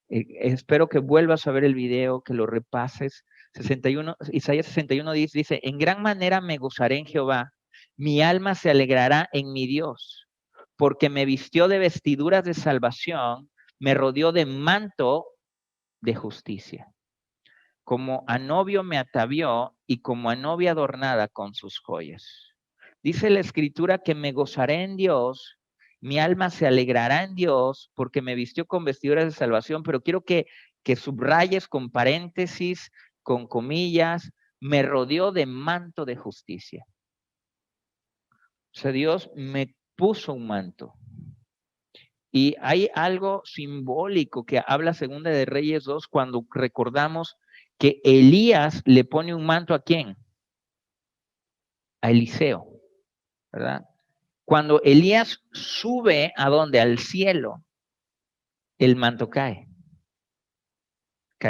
Espero que vuelvas a ver el video, que lo repases. Isaías 61:10 dice, en gran manera me gozaré en Jehová, mi alma se alegrará en mi Dios, porque me vistió de vestiduras de salvación, me rodeó de manto de justicia. Como a novio me atavió y como a novia adornada con sus joyas. Dice la escritura que me gozaré en Dios, mi alma se alegrará en Dios porque me vistió con vestiduras de salvación, pero quiero que subrayes con paréntesis, con comillas, me rodeó de manto de justicia. O sea, Dios me puso un manto. Y hay algo simbólico que habla Segunda de Reyes 2 cuando recordamos que Elías le pone un manto ¿a quién? A Eliseo, ¿verdad? Cuando Elías sube ¿a dónde? Al cielo, el manto cae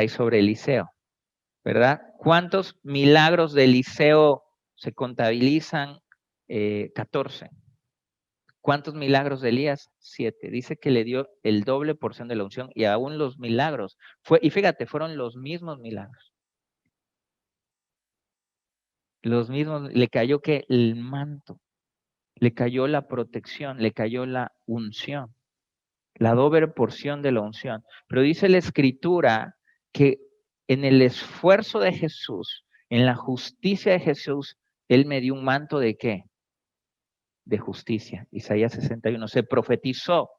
sobre Eliseo, ¿verdad? ¿Cuántos milagros de Eliseo se contabilizan? 14. ¿Cuántos milagros de Elías? 7. Dice que le dio el doble porción de la unción y aún los milagros. Y fíjate, fueron los mismos milagros. Los mismos, le cayó que el manto, le cayó la protección, le cayó la unción, la doble porción de la unción. Pero dice la escritura que en el esfuerzo de Jesús, en la justicia de Jesús, Él me dio un manto de ¿qué? De justicia. Isaías 61. Se profetizó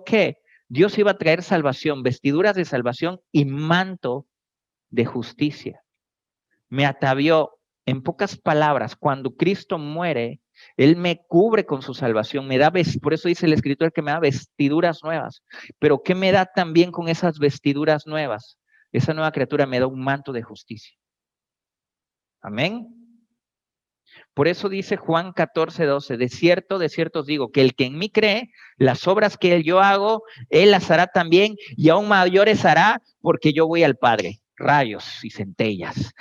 que Dios iba a traer salvación, vestiduras de salvación y manto de justicia. Me atavió, en pocas palabras, cuando Cristo muere, Él me cubre con su salvación, me da, por eso dice el escritor que me da vestiduras nuevas. Pero ¿qué me da también con esas vestiduras nuevas? Esa nueva criatura me da un manto de justicia. Amén. Por eso dice Juan 14:12, de cierto os digo, que el que en mí cree, las obras que yo hago, él las hará también, y aún mayores hará, porque yo voy al Padre. Rayos y centellas.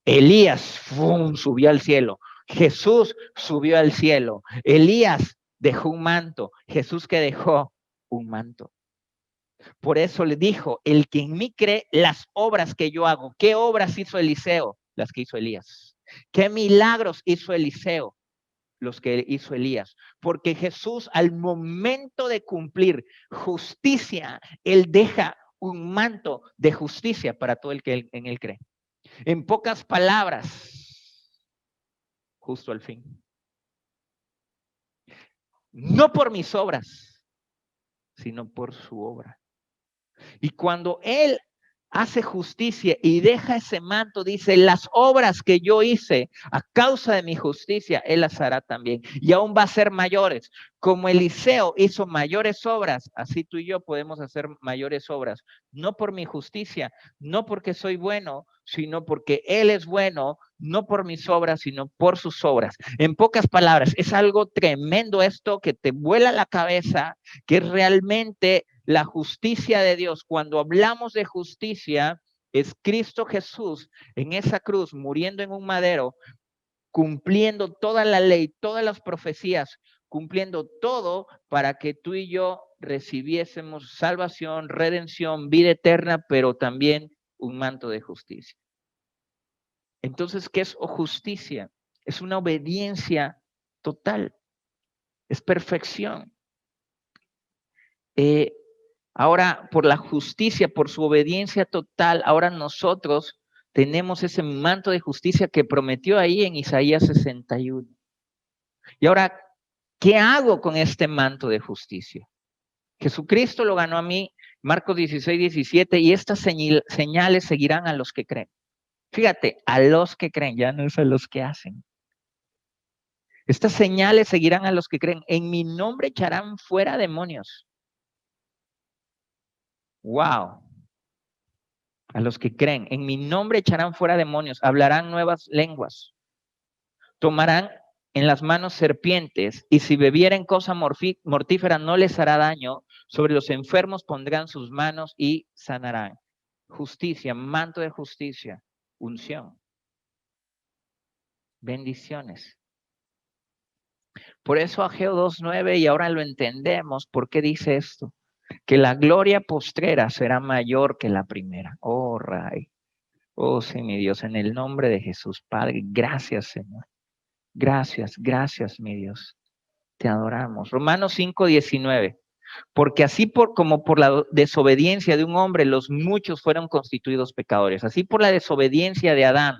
Elías subió al cielo. Jesús subió al cielo. Elías dejó un manto. Jesús que dejó un manto. Por eso le dijo, el que en mí cree, las obras que yo hago. ¿Qué obras hizo Eliseo? Las que hizo Elías. ¿Qué milagros hizo Eliseo? Los que hizo Elías. Porque Jesús al momento de cumplir justicia, él deja un manto de justicia para todo el que en él cree. En pocas palabras, justo al fin. No por mis obras, sino por su obra. Y cuando Él hace justicia y deja ese manto, dice, las obras que yo hice a causa de mi justicia, Él las hará también. Y aún va a ser mayores. Como Eliseo hizo mayores obras, así tú y yo podemos hacer mayores obras. No por mi justicia, no porque soy bueno, sino porque Él es bueno, no por mis obras, sino por sus obras. En pocas palabras, es algo tremendo esto que te vuela la cabeza, que realmente la justicia de Dios. Cuando hablamos de justicia, es Cristo Jesús en esa cruz, muriendo en un madero, cumpliendo toda la ley, todas las profecías, cumpliendo todo para que tú y yo recibiésemos salvación, redención, vida eterna, pero también un manto de justicia. Entonces, ¿qué es justicia? Es una obediencia total, es perfección. Ahora, por la justicia, por su obediencia total, ahora nosotros tenemos ese manto de justicia que prometió ahí en Isaías 61. Y ahora, ¿qué hago con este manto de justicia? Jesucristo lo ganó a mí, Marcos 16, 17, y estas señales seguirán a los que creen. Fíjate, a los que creen, ya no es a los que hacen. Estas señales seguirán a los que creen. En mi nombre echarán fuera demonios. ¡Wow! A los que creen, en mi nombre echarán fuera demonios, hablarán nuevas lenguas, tomarán en las manos serpientes, y si bebieren cosa mortífera no les hará daño, sobre los enfermos pondrán sus manos y sanarán. Justicia, manto de justicia, unción, bendiciones. Por eso Ageo 2:9, y ahora lo entendemos, ¿por qué dice esto? Que la gloria postrera será mayor que la primera. Oh, Ray. Oh, sí, mi Dios, en el nombre de Jesús, Padre, gracias, Señor. Gracias, gracias, mi Dios. Te adoramos. Romanos 5:19. Porque así como por la desobediencia de un hombre, los muchos fueron constituidos pecadores. Así por la desobediencia de Adán,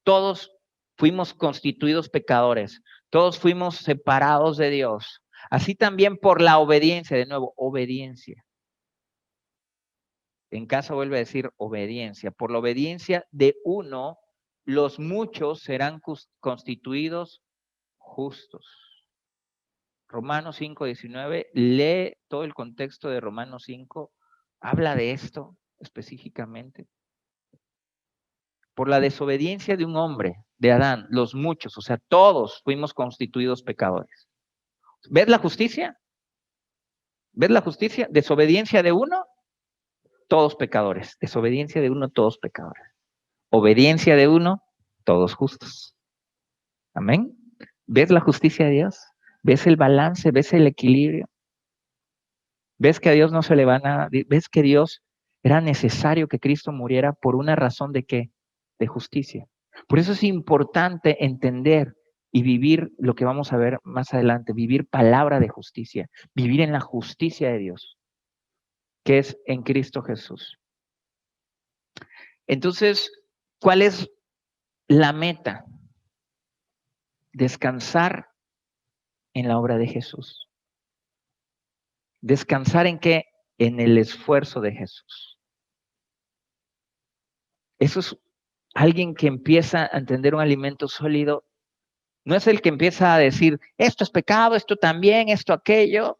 todos fuimos constituidos pecadores. Todos fuimos separados de Dios. Así también por la obediencia, de nuevo, obediencia. En casa vuelve a decir obediencia. Por la obediencia de uno, los muchos serán constituidos justos. Romanos 5:19, lee todo el contexto de Romanos 5, habla de esto específicamente. Por la desobediencia de un hombre, de Adán, los muchos, o sea, todos fuimos constituidos pecadores. ¿Ves la justicia? ¿Ves la justicia? Desobediencia de uno, todos pecadores. Desobediencia de uno, todos pecadores. Obediencia de uno, todos justos. Amén. ¿Ves la justicia de Dios? ¿Ves el balance? ¿Ves el equilibrio? ¿Ves que a Dios no se le va nada? ¿Ves que Dios era necesario que Cristo muriera por una razón de qué? De justicia. Por eso es importante entender y vivir lo que vamos a ver más adelante, vivir palabra de justicia, vivir en la justicia de Dios, que es en Cristo Jesús. Entonces, ¿cuál es la meta? Descansar en la obra de Jesús. ¿Descansar en qué? En el esfuerzo de Jesús. Eso es alguien que empieza a entender un alimento sólido. No es el que empieza a decir, esto es pecado, esto también, esto, aquello,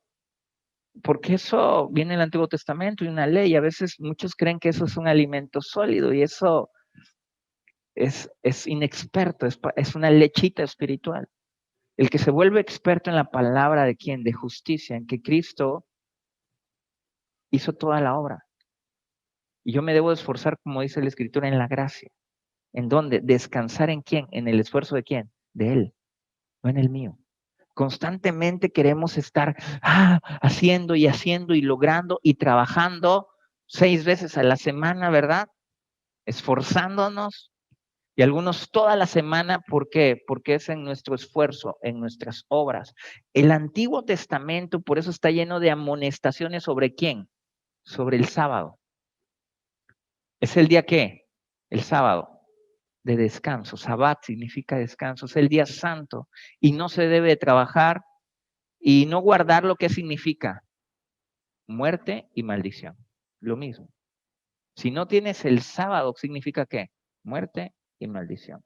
porque eso viene en el Antiguo Testamento y una ley. A veces muchos creen que eso es un alimento sólido y eso es inexperto, es una lechita espiritual. El que se vuelve experto en la palabra de quién, de justicia, en que Cristo hizo toda la obra. Y yo me debo esforzar, como dice la Escritura, en la gracia. ¿En dónde? Descansar en quién, en el esfuerzo de quién, de Él, no en el mío. Constantemente queremos estar haciendo y logrando y trabajando 6 veces a la semana, ¿verdad? Esforzándonos. Y algunos toda la semana, ¿por qué? Porque es en nuestro esfuerzo, en nuestras obras. El Antiguo Testamento, por eso está lleno de amonestaciones sobre quién, sobre el sábado. ¿Es el día qué? El sábado. de descanso. Sabbat significa descanso, es el día santo y no se debe trabajar y no guardar lo que significa muerte y maldición. Lo mismo. Si no tienes el sábado, ¿significa qué? Muerte y maldición.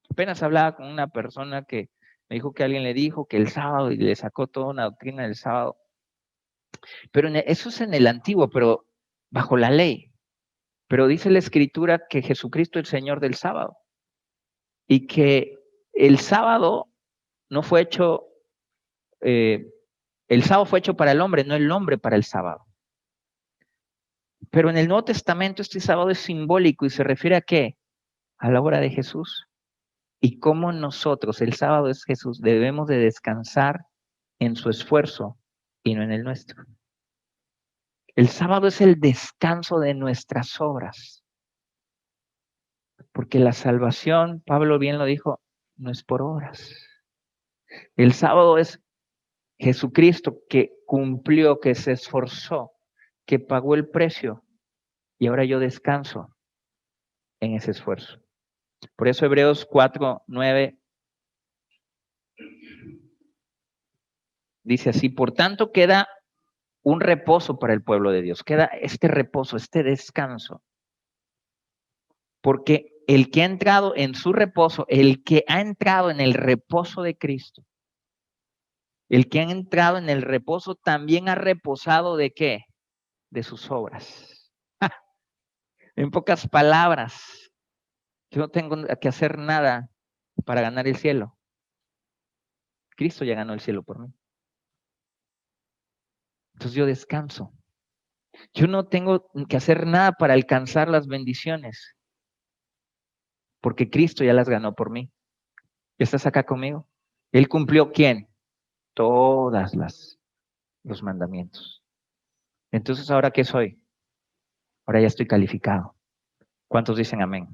Apenas hablaba con una persona que me dijo que alguien le dijo que el sábado y le sacó toda una doctrina del sábado. Pero eso es en el antiguo, pero bajo la ley. Pero dice la escritura que Jesucristo es el Señor del sábado y que el sábado no fue hecho, el sábado fue hecho para el hombre, no el hombre para el sábado. Pero en el Nuevo Testamento este sábado es simbólico y se refiere a qué? A la obra de Jesús. Y cómo nosotros, el sábado es Jesús, debemos de descansar en su esfuerzo y no en el nuestro. El sábado es el descanso de nuestras obras. Porque la salvación, Pablo bien lo dijo, no es por obras. El sábado es Jesucristo que cumplió, que se esforzó, que pagó el precio y ahora yo descanso en ese esfuerzo. Por eso Hebreos 4:9 dice así, por tanto queda un reposo para el pueblo de Dios, queda este reposo, este descanso, porque el que ha entrado en su reposo, el que ha entrado en el reposo de Cristo, el que ha entrado en el reposo también ha reposado ¿de qué? De sus obras. En pocas palabras, yo no tengo que hacer nada para ganar el cielo. Cristo ya ganó el cielo por mí. Entonces yo descanso. Yo no tengo que hacer nada para alcanzar las bendiciones, porque Cristo ya las ganó por mí. ¿Estás acá conmigo? Él cumplió ¿quién? Todas los mandamientos. Entonces, ¿ahora qué soy? Ahora ya estoy calificado. ¿Cuántos dicen amén?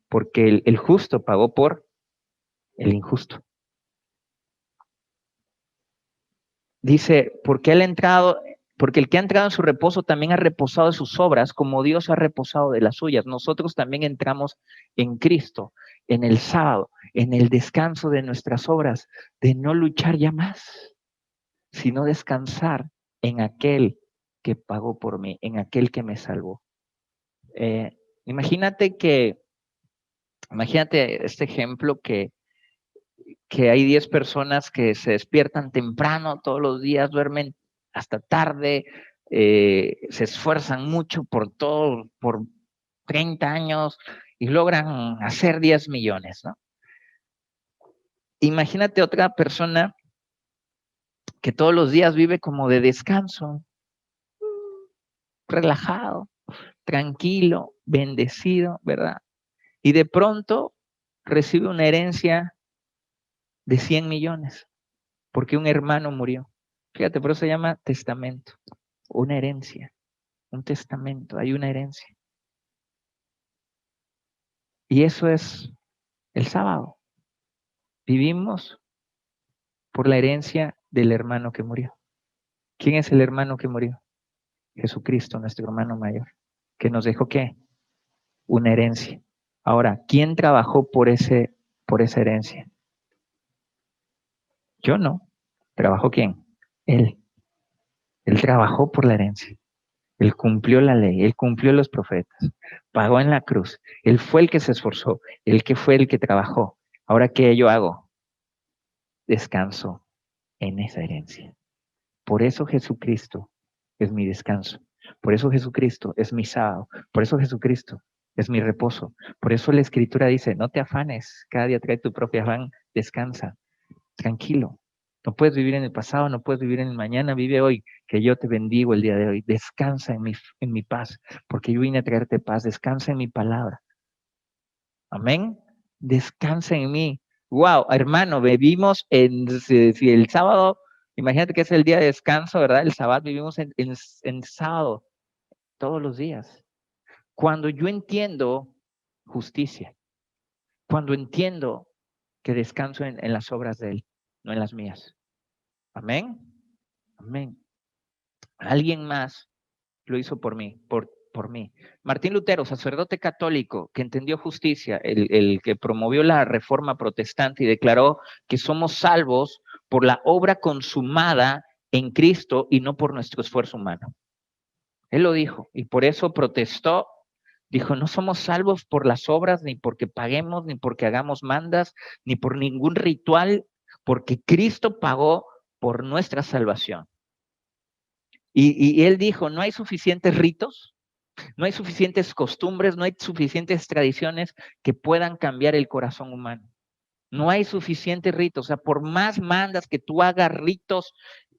Porque el justo pagó por el injusto. Dice, porque el que ha entrado en su reposo también ha reposado de sus obras, como Dios ha reposado de las suyas. Nosotros también entramos en Cristo, en el sábado, en el descanso de nuestras obras, de no luchar ya más, sino descansar en aquel que pagó por mí, en aquel que me salvó. Imagínate este ejemplo que hay 10 personas que se despiertan temprano todos los días, duermen hasta tarde, se esfuerzan mucho por 30 años y logran hacer 10 millones, ¿no? Imagínate otra persona que todos los días vive como de descanso, relajado, tranquilo, bendecido, ¿verdad? Y de pronto recibe una herencia de 100 millones porque un hermano murió. Fíjate, por eso se llama testamento, una herencia, un testamento, hay una herencia. Y eso es el sábado. Vivimos por la herencia del hermano que murió. ¿Quién es el hermano que murió? Jesucristo, nuestro hermano mayor, que nos dejó ¿qué? Una herencia. Ahora, ¿quién trabajó por esa herencia? Yo no. ¿Trabajó quién? Él. Él trabajó por la herencia. Él cumplió la ley, él cumplió los profetas, pagó en la cruz. Él fue el que se esforzó, el que fue el que trabajó. Ahora, ¿qué yo hago? Descanso en esa herencia. Por eso Jesucristo es mi descanso. Por eso Jesucristo es mi sábado. Por eso Jesucristo es mi reposo. Por eso la Escritura dice, no te afanes, cada día trae tu propio afán, descansa, tranquilo. No puedes vivir en el pasado, no puedes vivir en el mañana, vive hoy, que yo te bendigo el día de hoy. Descansa en mi paz, porque yo vine a traerte paz. Descansa en mi palabra. Amén. Descansa en mí. Wow, hermano, vivimos si el sábado, imagínate que es el día de descanso, ¿verdad? El sábado vivimos en sábado todos los días. Cuando yo entiendo justicia, cuando entiendo que descanso en las obras de Él, no en las mías. Amén. Amén. Alguien más lo hizo por mí, por mí. Martín Lutero, sacerdote católico que entendió justicia, el que promovió la reforma protestante y declaró que somos salvos por la obra consumada en Cristo y no por nuestro esfuerzo humano. Él lo dijo y por eso protestó. Dijo, no somos salvos por las obras, ni porque paguemos, ni porque hagamos mandas, ni por ningún ritual, porque Cristo pagó por nuestra salvación. Y él dijo, no hay suficientes ritos, no hay suficientes costumbres, no hay suficientes tradiciones que puedan cambiar el corazón humano. No hay suficientes ritos. O sea, por más mandas que tú hagas ritos,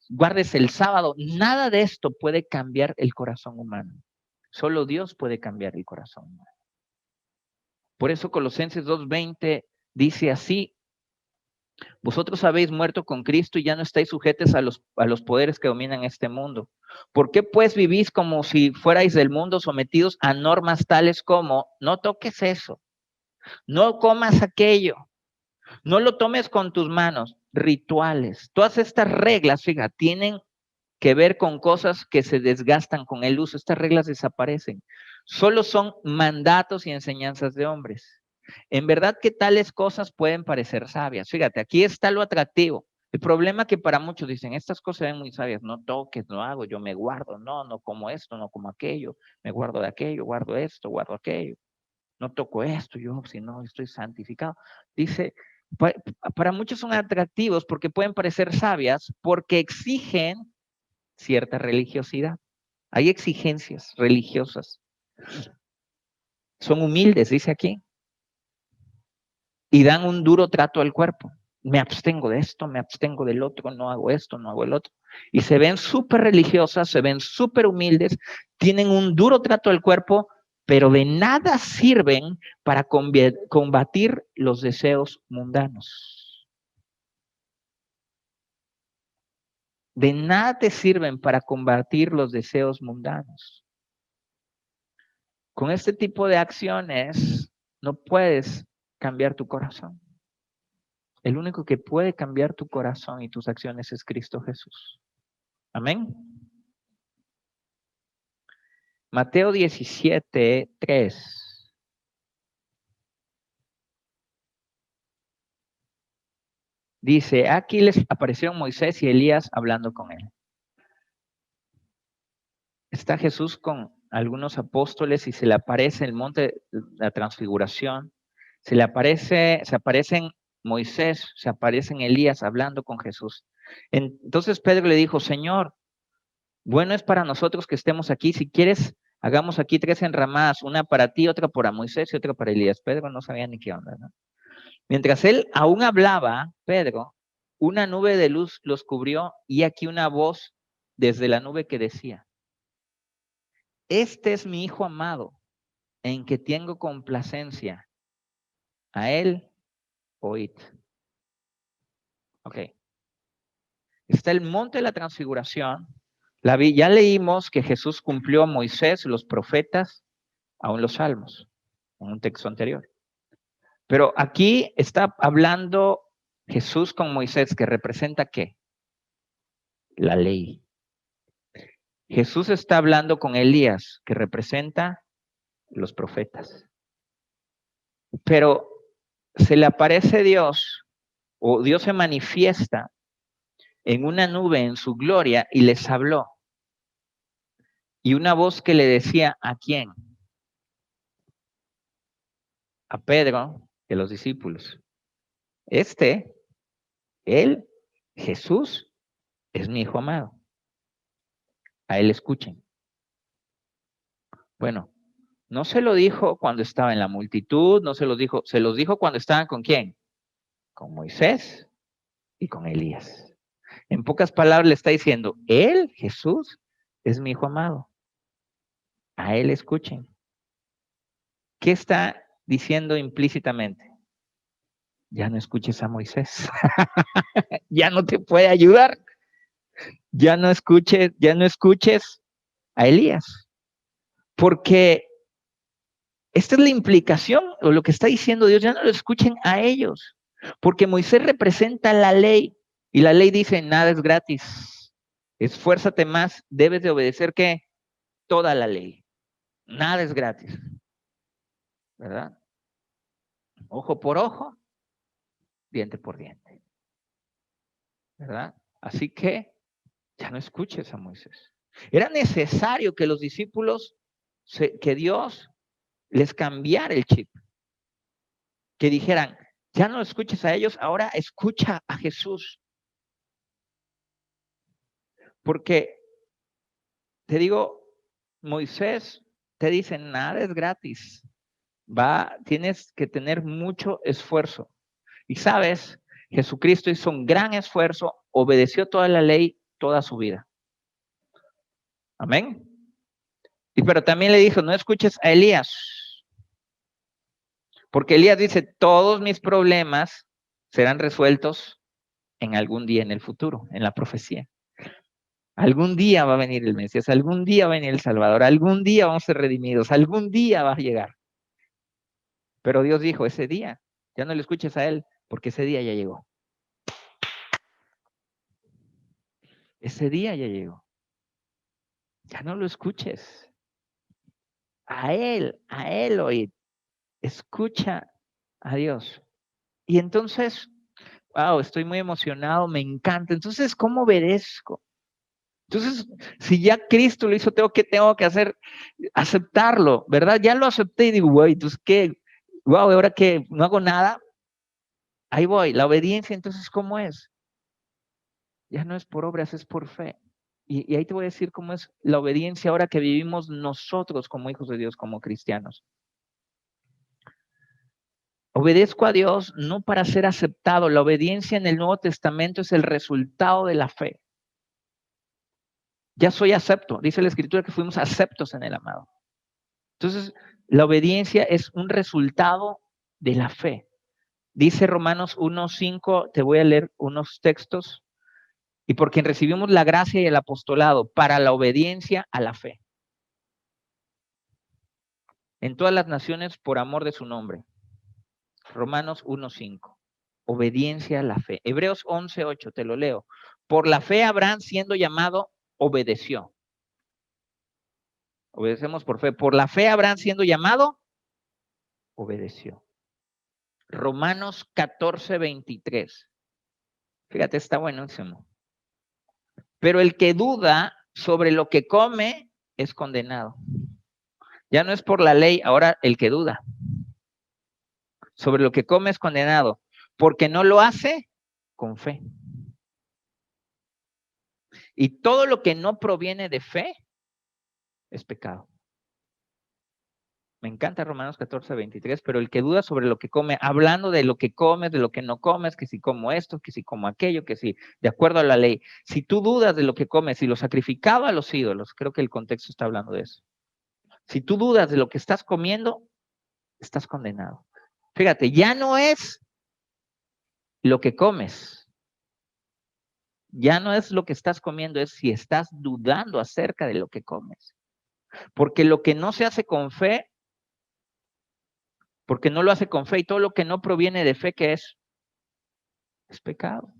guardes el sábado, nada de esto puede cambiar el corazón humano. Solo Dios puede cambiar el corazón humano. Por eso Colosenses 2:20 dice así, vosotros habéis muerto con Cristo y ya no estáis sujetos a los poderes que dominan este mundo. ¿Por qué pues vivís como si fuerais del mundo, sometidos a normas tales como, no toques eso, no comas aquello, no lo tomes con tus manos, rituales? Todas estas reglas, fíjate, tienen que ver con cosas que se desgastan con el uso. Estas reglas desaparecen. Solo son mandatos y enseñanzas de hombres. En verdad que tales cosas pueden parecer sabias. Fíjate, aquí está lo atractivo. El problema que para muchos dicen, estas cosas se ven muy sabias, no toques, no hago, yo me guardo, no como esto, no como aquello, me guardo de aquello, guardo esto, guardo aquello, no toco esto, yo si no estoy santificado. Dice, para muchos son atractivos porque pueden parecer sabias, porque exigen cierta religiosidad. Hay exigencias religiosas. Son humildes, dice aquí, y dan un duro trato al cuerpo. Me abstengo de esto, me abstengo del otro, no hago esto, no hago el otro. Y se ven súper religiosas, se ven súper humildes, tienen un duro trato al cuerpo, pero de nada sirven para combatir los deseos mundanos. De nada te sirven para combatir los deseos mundanos. Con este tipo de acciones no puedes cambiar tu corazón. El único que puede cambiar tu corazón y tus acciones es Cristo Jesús. Amén. Mateo 17:3. Dice, aquí les aparecieron Moisés y Elías hablando con él. Está Jesús con algunos apóstoles y se le aparece en el monte de la transfiguración. Se aparecen Moisés, se aparecen Elías hablando con Jesús. Entonces Pedro le dijo, Señor, bueno es para nosotros que estemos aquí. Si quieres, hagamos aquí 3 enramadas, una para ti, otra para Moisés y otra para Elías. Pedro no sabía ni qué onda, ¿no? Mientras él aún hablaba, Pedro, una nube de luz los cubrió y aquí una voz desde la nube que decía, este es mi Hijo amado, en que tengo complacencia. A él oíd. Ok. Está el monte de la transfiguración. Ya leímos que Jesús cumplió a Moisés, los profetas, aún los salmos, en un texto anterior. Pero aquí está hablando Jesús con Moisés, que representa ¿qué? La ley. Jesús está hablando con Elías, que representa los profetas. Pero se le aparece Dios, o Dios se manifiesta en una nube en su gloria y les habló. Y una voz que le decía, ¿a quién? A Pedro, de los discípulos. Él, Jesús, es mi Hijo amado. A él escuchen. Bueno, no se lo dijo cuando estaba en la multitud, no se los dijo cuando estaban ¿con quién? Con Moisés y con Elías. En pocas palabras le está diciendo, él, Jesús, es mi Hijo amado. A él escuchen. ¿Qué está diciendo implícitamente? Ya no escuches a Moisés. Ya no te puede ayudar. Ya no escuches a Elías. Porque esta es la implicación, o lo que está diciendo Dios, ya no lo escuchen a ellos. Porque Moisés representa la ley. Y la ley dice, nada es gratis. Esfuérzate más, debes de obedecer ¿qué? Toda la ley. Nada es gratis, ¿verdad? Ojo por ojo, diente por diente, ¿verdad? Así que ya no escuches a Moisés. Era necesario que los discípulos, que Dios les cambiara el chip, que dijeran, ya no escuches a ellos, ahora escucha a Jesús. Porque te digo, Moisés te dice, nada es gratis. Tienes que tener mucho esfuerzo. Y sabes, Jesucristo hizo un gran esfuerzo, obedeció toda la ley, toda su vida. Amén. Pero también le dijo, no escuches a Elías. Porque Elías dice, todos mis problemas serán resueltos en algún día en el futuro, en la profecía. Algún día va a venir el Mesías, algún día va a venir el Salvador, algún día vamos a ser redimidos, algún día va a llegar. Pero Dios dijo, ese día, ya no le escuches a él, porque ese día ya llegó. Ese día ya llegó. Ya no lo escuches. A él oíd. Escucha a Dios. Y entonces, wow, estoy muy emocionado, me encanta. Entonces, ¿cómo obedezco? Entonces, si ya Cristo lo hizo, tengo que hacer, aceptarlo, ¿verdad? Ya lo acepté y digo, güey, entonces, ¿qué? Wow, ahora que no hago nada, ahí voy. La obediencia, entonces, ¿cómo es? Ya no es por obras, es por fe. Y ahí te voy a decir cómo es la obediencia ahora que vivimos nosotros como hijos de Dios, como cristianos. Obedezco a Dios no para ser aceptado. La obediencia en el Nuevo Testamento es el resultado de la fe. Ya soy acepto. Dice la Escritura que fuimos aceptos en el amado. Entonces, la obediencia es un resultado de la fe. Dice Romanos 1:5, te voy a leer unos textos. Y por quien recibimos la gracia y el apostolado para la obediencia a la fe. En todas las naciones por amor de su nombre. Romanos 1:5. Obediencia a la fe. Hebreos 11:8, te lo leo. Por la fe Abraham, siendo llamado, obedeció. Obedecemos por fe. Por la fe Abraham, siendo llamado, obedeció. Romanos 14:23. Fíjate, está buenísimo. Pero el que duda sobre lo que come es condenado. Ya no es por la ley, ahora el que duda sobre lo que come es condenado, porque no lo hace con fe. Y todo lo que no proviene de fe es pecado. Me encanta Romanos 14:23, pero el que duda sobre lo que come, hablando de lo que comes, de lo que no comes, que si como esto, que si como aquello, que si de acuerdo a la ley, si tú dudas de lo que comes, si lo sacrificaba a los ídolos, creo que el contexto está hablando de eso. Si tú dudas de lo que estás comiendo, estás condenado. Fíjate, ya no es lo que comes, ya no es lo que estás comiendo, es si estás dudando acerca de lo que comes. Porque lo que no se hace con fe, porque no lo hace con fe, y todo lo que no proviene de fe, ¿qué es? Es pecado.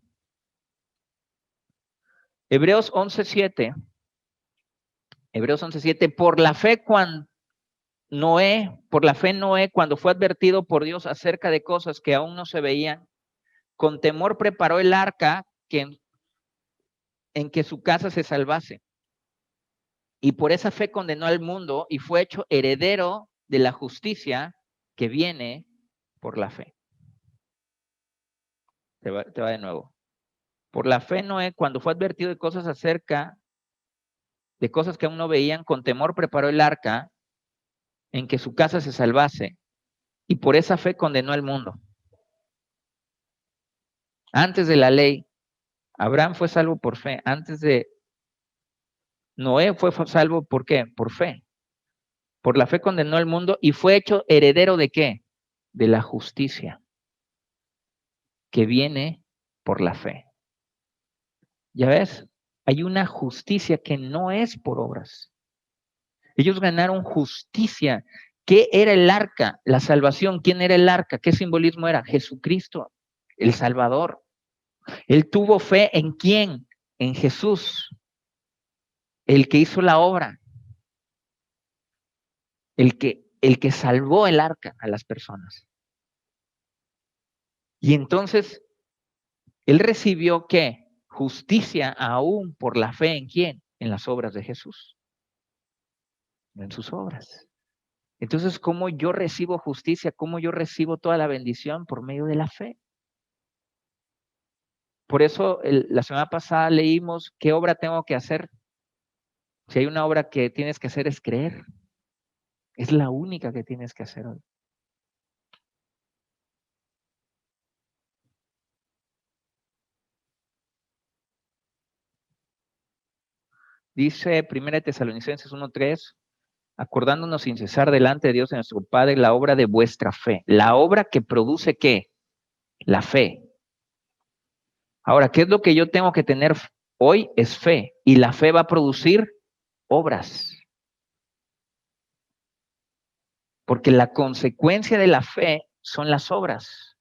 Hebreos 11:7. Hebreos 11:7. Por la fe Noé, cuando fue advertido por Dios acerca de cosas que aún no se veían, con temor preparó el arca en que su casa se salvase. Y por esa fe condenó al mundo y fue hecho heredero de la justicia que viene por la fe. Te va de nuevo. Por la fe Noé, cuando fue advertido de cosas de cosas que aún no veían, con temor preparó el arca en que su casa se salvase. Y por esa fe condenó al mundo. Antes de la ley, Abraham fue salvo por fe. Antes de Noé fue salvo ¿por qué? Por fe. Por la fe condenó al mundo y fue hecho heredero ¿de qué? De la justicia que viene por la fe. Ya ves, hay una justicia que no es por obras. Ellos ganaron justicia. ¿Qué era el arca? La salvación. ¿Quién era el arca? ¿Qué simbolismo era? Jesucristo, el Salvador. Él tuvo fe ¿en quién? En Jesús, el que hizo la obra. el que salvó el arca a las personas. Y entonces, él recibió ¿qué? Justicia aún por la fe en quién? En las obras de Jesús, no en sus obras. Entonces, ¿cómo yo recibo justicia? ¿Cómo yo recibo toda la bendición? Por medio de la fe. Por eso la semana pasada leímos qué obra tengo que hacer. Si hay una obra que tienes que hacer es creer. Es la única que tienes que hacer hoy. Dice 1 Tesalonicenses 1:3, acordándonos sin cesar delante de Dios de nuestro Padre la obra de vuestra fe. La obra que produce ¿qué? La fe. Ahora, ¿qué es lo que yo tengo que tener hoy? Es fe. Y la fe va a producir obras. Porque la consecuencia de la fe son las obras.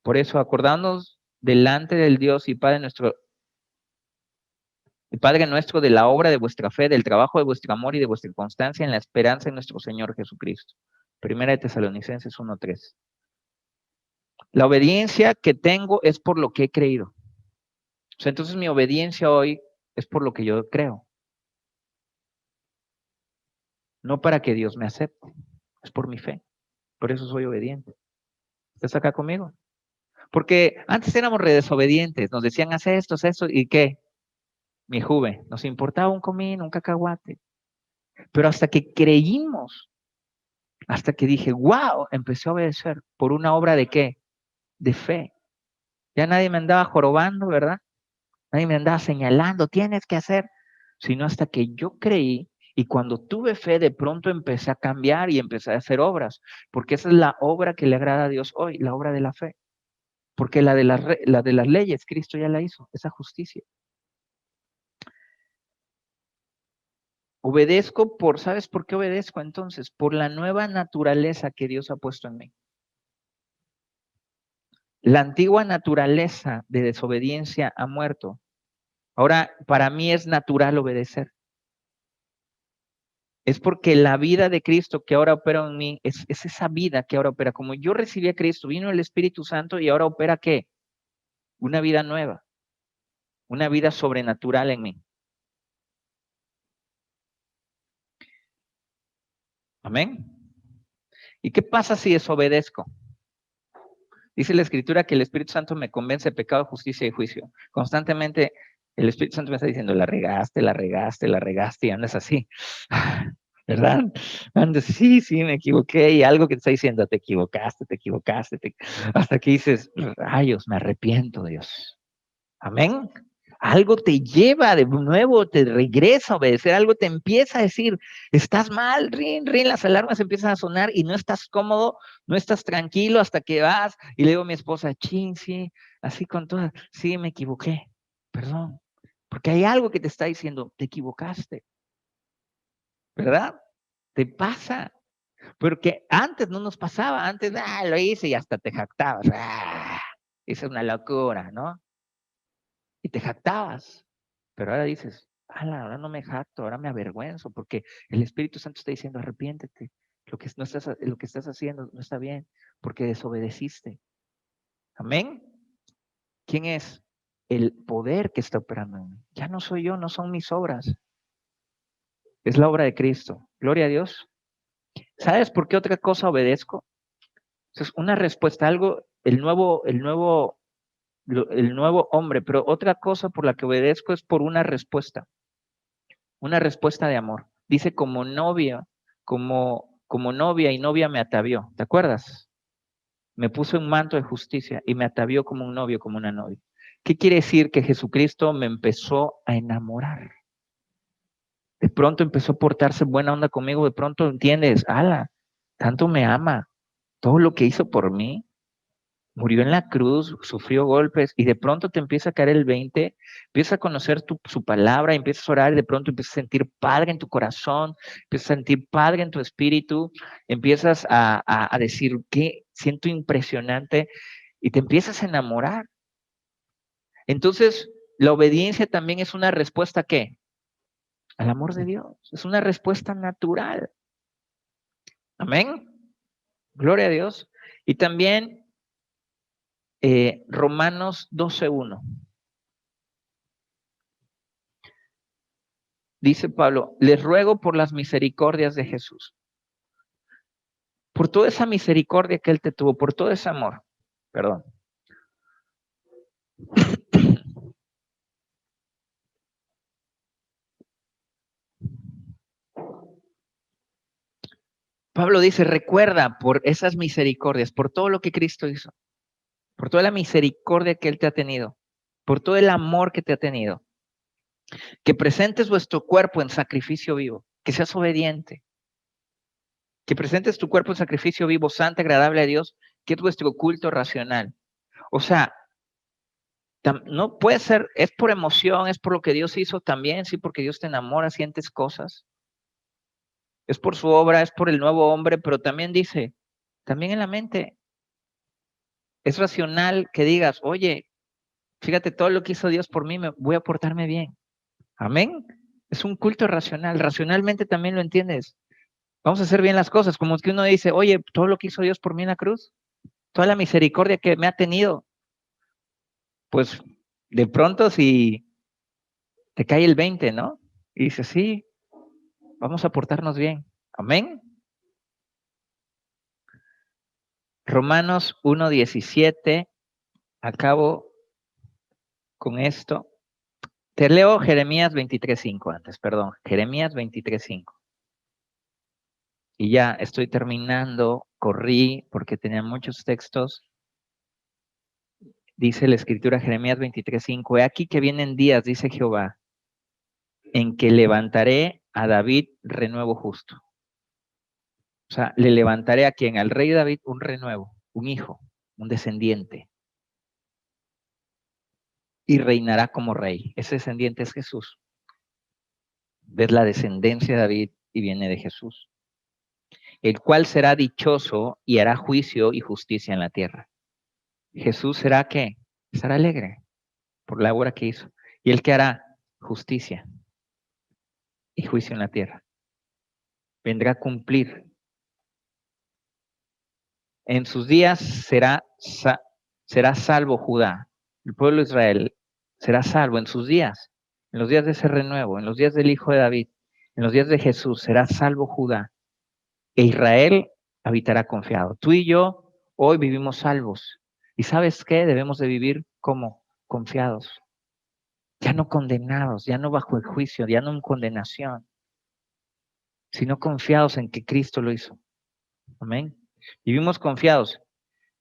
Por eso, acordándonos delante del Dios y Padre nuestro, el Padre nuestro, de la obra de vuestra fe, del trabajo de vuestro amor y de vuestra constancia en la esperanza en nuestro Señor Jesucristo. 1 Tesalonicenses 1:3. La obediencia que tengo es por lo que he creído. O sea, entonces mi obediencia hoy es por lo que yo creo. No para que Dios me acepte, es por mi fe. Por eso soy obediente. ¿Estás acá conmigo? Porque antes éramos desobedientes, nos decían, haz esto, ¿y qué? Mi juve, nos importaba un comín, un cacahuate. Pero hasta que creímos, hasta que dije, wow, empecé a obedecer por una obra de qué? De fe. Ya nadie me andaba jorobando, ¿verdad? Nadie me andaba señalando, tienes que hacer, sino hasta que yo creí y cuando tuve fe, de pronto empecé a cambiar y empecé a hacer obras, porque esa es la obra que le agrada a Dios hoy, la obra de la fe. Porque la de las leyes, Cristo ya la hizo, esa justicia. Obedezco ¿sabes por qué obedezco entonces? Por la nueva naturaleza que Dios ha puesto en mí. La antigua naturaleza de desobediencia ha muerto. Ahora, para mí es natural obedecer. Es porque la vida de Cristo que ahora opera en mí, es esa vida que ahora opera. Como yo recibí a Cristo, vino el Espíritu Santo y ahora opera ¿qué? Una vida nueva, una vida sobrenatural en mí. Amén. ¿Y qué pasa si desobedezco? Dice la Escritura que el Espíritu Santo me convence de pecado, justicia y juicio. Constantemente el Espíritu Santo me está diciendo, la regaste, la regaste, la regaste y andas así. ¿Verdad? Andas, sí, me equivoqué y algo que te está diciendo, te equivocaste, hasta que dices, rayos, me arrepiento, Dios. Amén. Algo te lleva de nuevo, te regresa a obedecer, algo te empieza a decir, estás mal, las alarmas empiezan a sonar y no estás cómodo, no estás tranquilo hasta que vas y le digo a mi esposa, chin, sí, así con todas, sí, me equivoqué, perdón, porque hay algo que te está diciendo, te equivocaste, ¿verdad? Te pasa, porque antes no nos pasaba, antes, lo hice y hasta te jactabas, esa es una locura, ¿no? Y te jactabas. Pero ahora dices, ahora no me jacto, ahora me avergüenzo, porque el Espíritu Santo está diciendo, arrepiéntete. Lo que estás haciendo no está bien, porque desobedeciste. Amén. ¿Quién es? El poder que está operando en mí. Ya no soy yo, no son mis obras. Es la obra de Cristo. Gloria a Dios. ¿Sabes por qué otra cosa obedezco? Es una respuesta a algo, el nuevo hombre, pero otra cosa por la que obedezco es por una respuesta de amor. Dice como novia, como novia y novia me atavió, ¿te acuerdas? Me puso un manto de justicia y me atavió como un novio, como una novia. ¿Qué quiere decir? Que Jesucristo me empezó a enamorar. De pronto empezó a portarse buena onda conmigo, de pronto entiendes, ala, tanto me ama, todo lo que hizo por mí, murió en la cruz, sufrió golpes y de pronto te empieza a caer el 20, empiezas a conocer su palabra, empiezas a orar y de pronto empiezas a sentir padre en tu corazón, empiezas a sentir padre en tu espíritu, empiezas a decir, ¿qué? Siento impresionante y te empiezas a enamorar. Entonces, la obediencia también es una respuesta, ¿a qué? Al amor de Dios. Es una respuesta natural. Amén. Gloria a Dios. Y también Romanos 12:1. Dice Pablo, les ruego por las misericordias de Jesús, por toda esa misericordia que Él te tuvo, por todo ese amor. Perdón. Pablo dice, recuerda por esas misericordias, por todo lo que Cristo hizo, por toda la misericordia que Él te ha tenido, por todo el amor que te ha tenido, que presentes vuestro cuerpo en sacrificio vivo, que seas obediente, que presentes tu cuerpo en sacrificio vivo, santo, agradable a Dios, que es vuestro culto racional. O sea, no puede ser, es por emoción, es por lo que Dios hizo también, sí, porque Dios te enamora, sientes cosas, es por su obra, es por el nuevo hombre, pero también dice, también en la mente, es racional que digas, oye, fíjate todo lo que hizo Dios por mí, me voy a portarme bien. Amén. Es un culto racional, racionalmente también lo entiendes. Vamos a hacer bien las cosas, como que uno dice, oye, todo lo que hizo Dios por mí en la cruz, toda la misericordia que me ha tenido, pues de pronto si te cae el 20, ¿no? Y dices, sí, vamos a portarnos bien. Amén. Romanos 1:17, acabo con esto. Te leo Jeremías 23:5 antes, perdón, Jeremías 23:5. Y ya estoy terminando, corrí porque tenía muchos textos. Dice la escritura Jeremías 23:5, he aquí que vienen días, dice Jehová, en que levantaré a David renuevo justo. O sea, le levantaré a quien, al rey David, un renuevo, un hijo, un descendiente. Y reinará como rey. Ese descendiente es Jesús. Ves la descendencia de David y viene de Jesús. El cual será dichoso y hará juicio y justicia en la tierra. Jesús será ¿qué? Estará alegre por la obra que hizo. Y el que hará justicia y juicio en la tierra. Vendrá a cumplir. En sus días será salvo Judá. El pueblo de Israel será salvo en sus días. En los días de ese renuevo, en los días del Hijo de David, en los días de Jesús será salvo Judá. E Israel habitará confiado. Tú y yo hoy vivimos salvos. ¿Y sabes qué? Debemos de vivir como confiados. Ya no condenados, ya no bajo el juicio, ya no en condenación, sino confiados en que Cristo lo hizo. Amén. Vivimos confiados.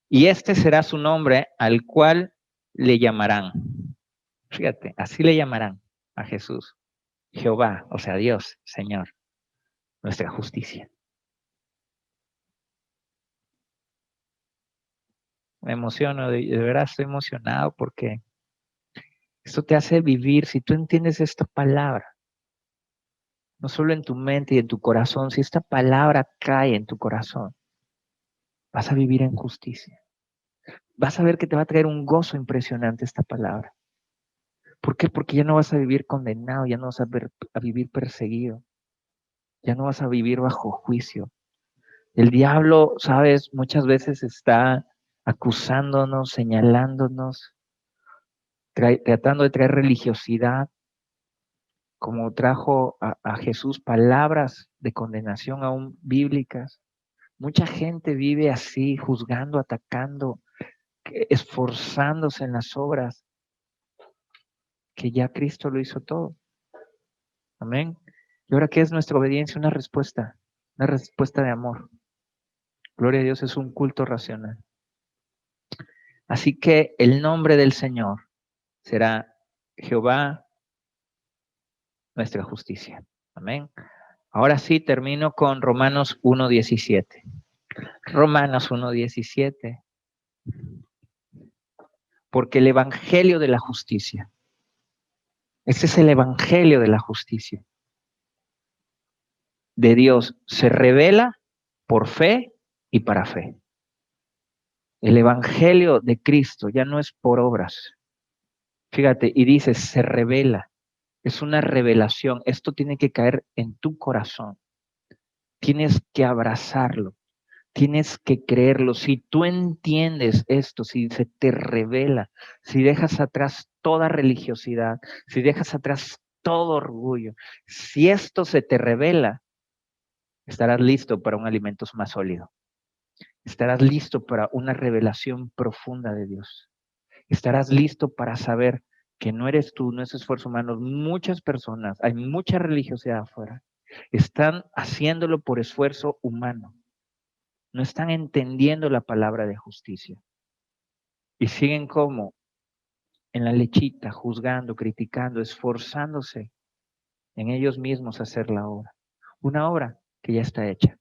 Y este será su nombre al cual le llamarán. Fíjate, así le llamarán a Jesús. Jehová, o sea, Dios, Señor, nuestra justicia. Me emociono, de verdad estoy emocionado porque esto te hace vivir, si tú entiendes esta palabra, no solo en tu mente y en tu corazón, si esta palabra cae en tu corazón, vas a vivir en justicia. Vas a ver que te va a traer un gozo impresionante esta palabra. ¿Por qué? Porque ya no vas a vivir condenado, ya no vas a vivir perseguido, ya no vas a vivir bajo juicio. El diablo, sabes, muchas veces está acusándonos, señalándonos, tratando de traer religiosidad, como trajo a Jesús palabras de condenación aún bíblicas. Mucha gente vive así, juzgando, atacando, esforzándose en las obras, que ya Cristo lo hizo todo. Amén. ¿Y ahora qué es nuestra obediencia? Una respuesta de amor. Gloria a Dios, es un culto racional. Así que el nombre del Señor será Jehová, nuestra justicia. Amén. Ahora sí, termino con Romanos 1:17. Romanos 1:17. Porque el evangelio de la justicia, ese es el evangelio de la justicia de Dios, se revela por fe y para fe. El evangelio de Cristo ya no es por obras, Fíjate, y dice, se revela. Es una revelación. Esto tiene que caer en tu corazón. Tienes que abrazarlo. Tienes que creerlo. Si tú entiendes esto, si se te revela, si dejas atrás toda religiosidad, si dejas atrás todo orgullo, si esto se te revela, estarás listo para un alimento más sólido. Estarás listo para una revelación profunda de Dios. Estarás listo para saber que no eres tú, no es esfuerzo humano. Muchas personas, hay mucha religiosidad afuera, están haciéndolo por esfuerzo humano. No están entendiendo la palabra de justicia. Y siguen como en la lechita, juzgando, criticando, esforzándose en ellos mismos a hacer la obra. Una obra que ya está hecha.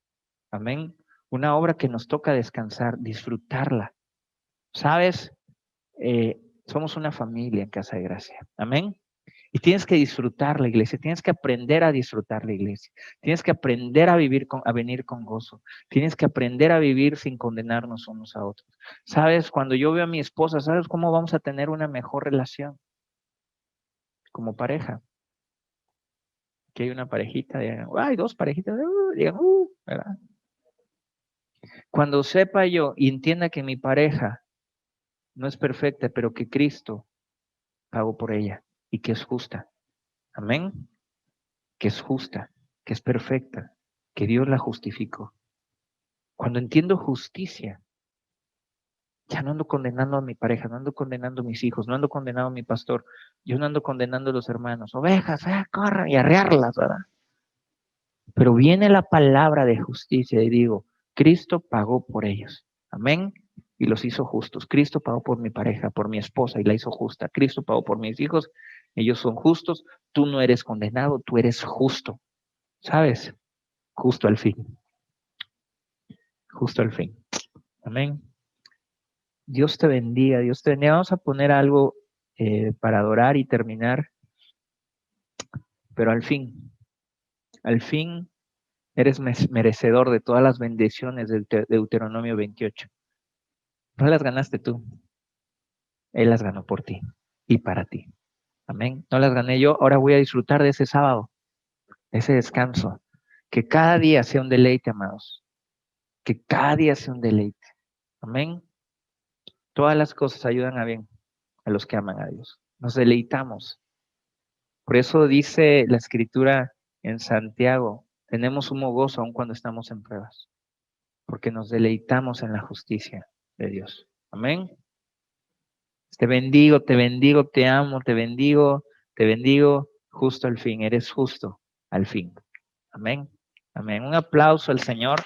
Amén. Una obra que nos toca descansar, disfrutarla. ¿Sabes? Somos una familia en Casa de Gracia. Amén. Y tienes que disfrutar la iglesia, tienes que aprender a disfrutar la iglesia, tienes que aprender a vivir a venir con gozo, tienes que aprender a vivir sin condenarnos unos a otros. ¿Sabes? Cuando yo veo a mi esposa, ¿sabes cómo vamos a tener una mejor relación como pareja? Que hay una parejita, digan, hay dos parejitas, digan, ¿verdad? Cuando sepa yo y entienda que mi pareja no es perfecta, pero que Cristo pagó por ella y que es justa. Amén. Que es justa, que es perfecta, que Dios la justificó. Cuando entiendo justicia, ya no ando condenando a mi pareja, no ando condenando a mis hijos, no ando condenando a mi pastor, yo no ando condenando a los hermanos, ovejas, corran y arrearlas, ¿verdad? Pero viene la palabra de justicia y digo, Cristo pagó por ellos, amén, y los hizo justos. Cristo pagó por mi pareja, por mi esposa y la hizo justa. Cristo pagó por mis hijos, ellos son justos, tú no eres condenado, tú eres justo, ¿sabes? Justo al fin, justo al fin. Amén. Dios te bendiga, Dios te bendiga. Vamos a poner algo para adorar y terminar, pero al fin eres merecedor de todas las bendiciones del Deuteronomio 28. No las ganaste tú, Él las ganó por ti y para ti. Amén. No las gané yo, ahora voy a disfrutar de ese sábado, ese descanso. Que cada día sea un deleite, amados. Que cada día sea un deleite. Amén. Todas las cosas ayudan a bien a los que aman a Dios. Nos deleitamos. Por eso dice la escritura en Santiago, tenemos sumo gozo aun cuando estamos en pruebas, porque nos deleitamos en la justicia de Dios. Amén. Te bendigo, te amo, te bendigo justo al fin. Eres justo al fin. Amén. Amén. Un aplauso al Señor.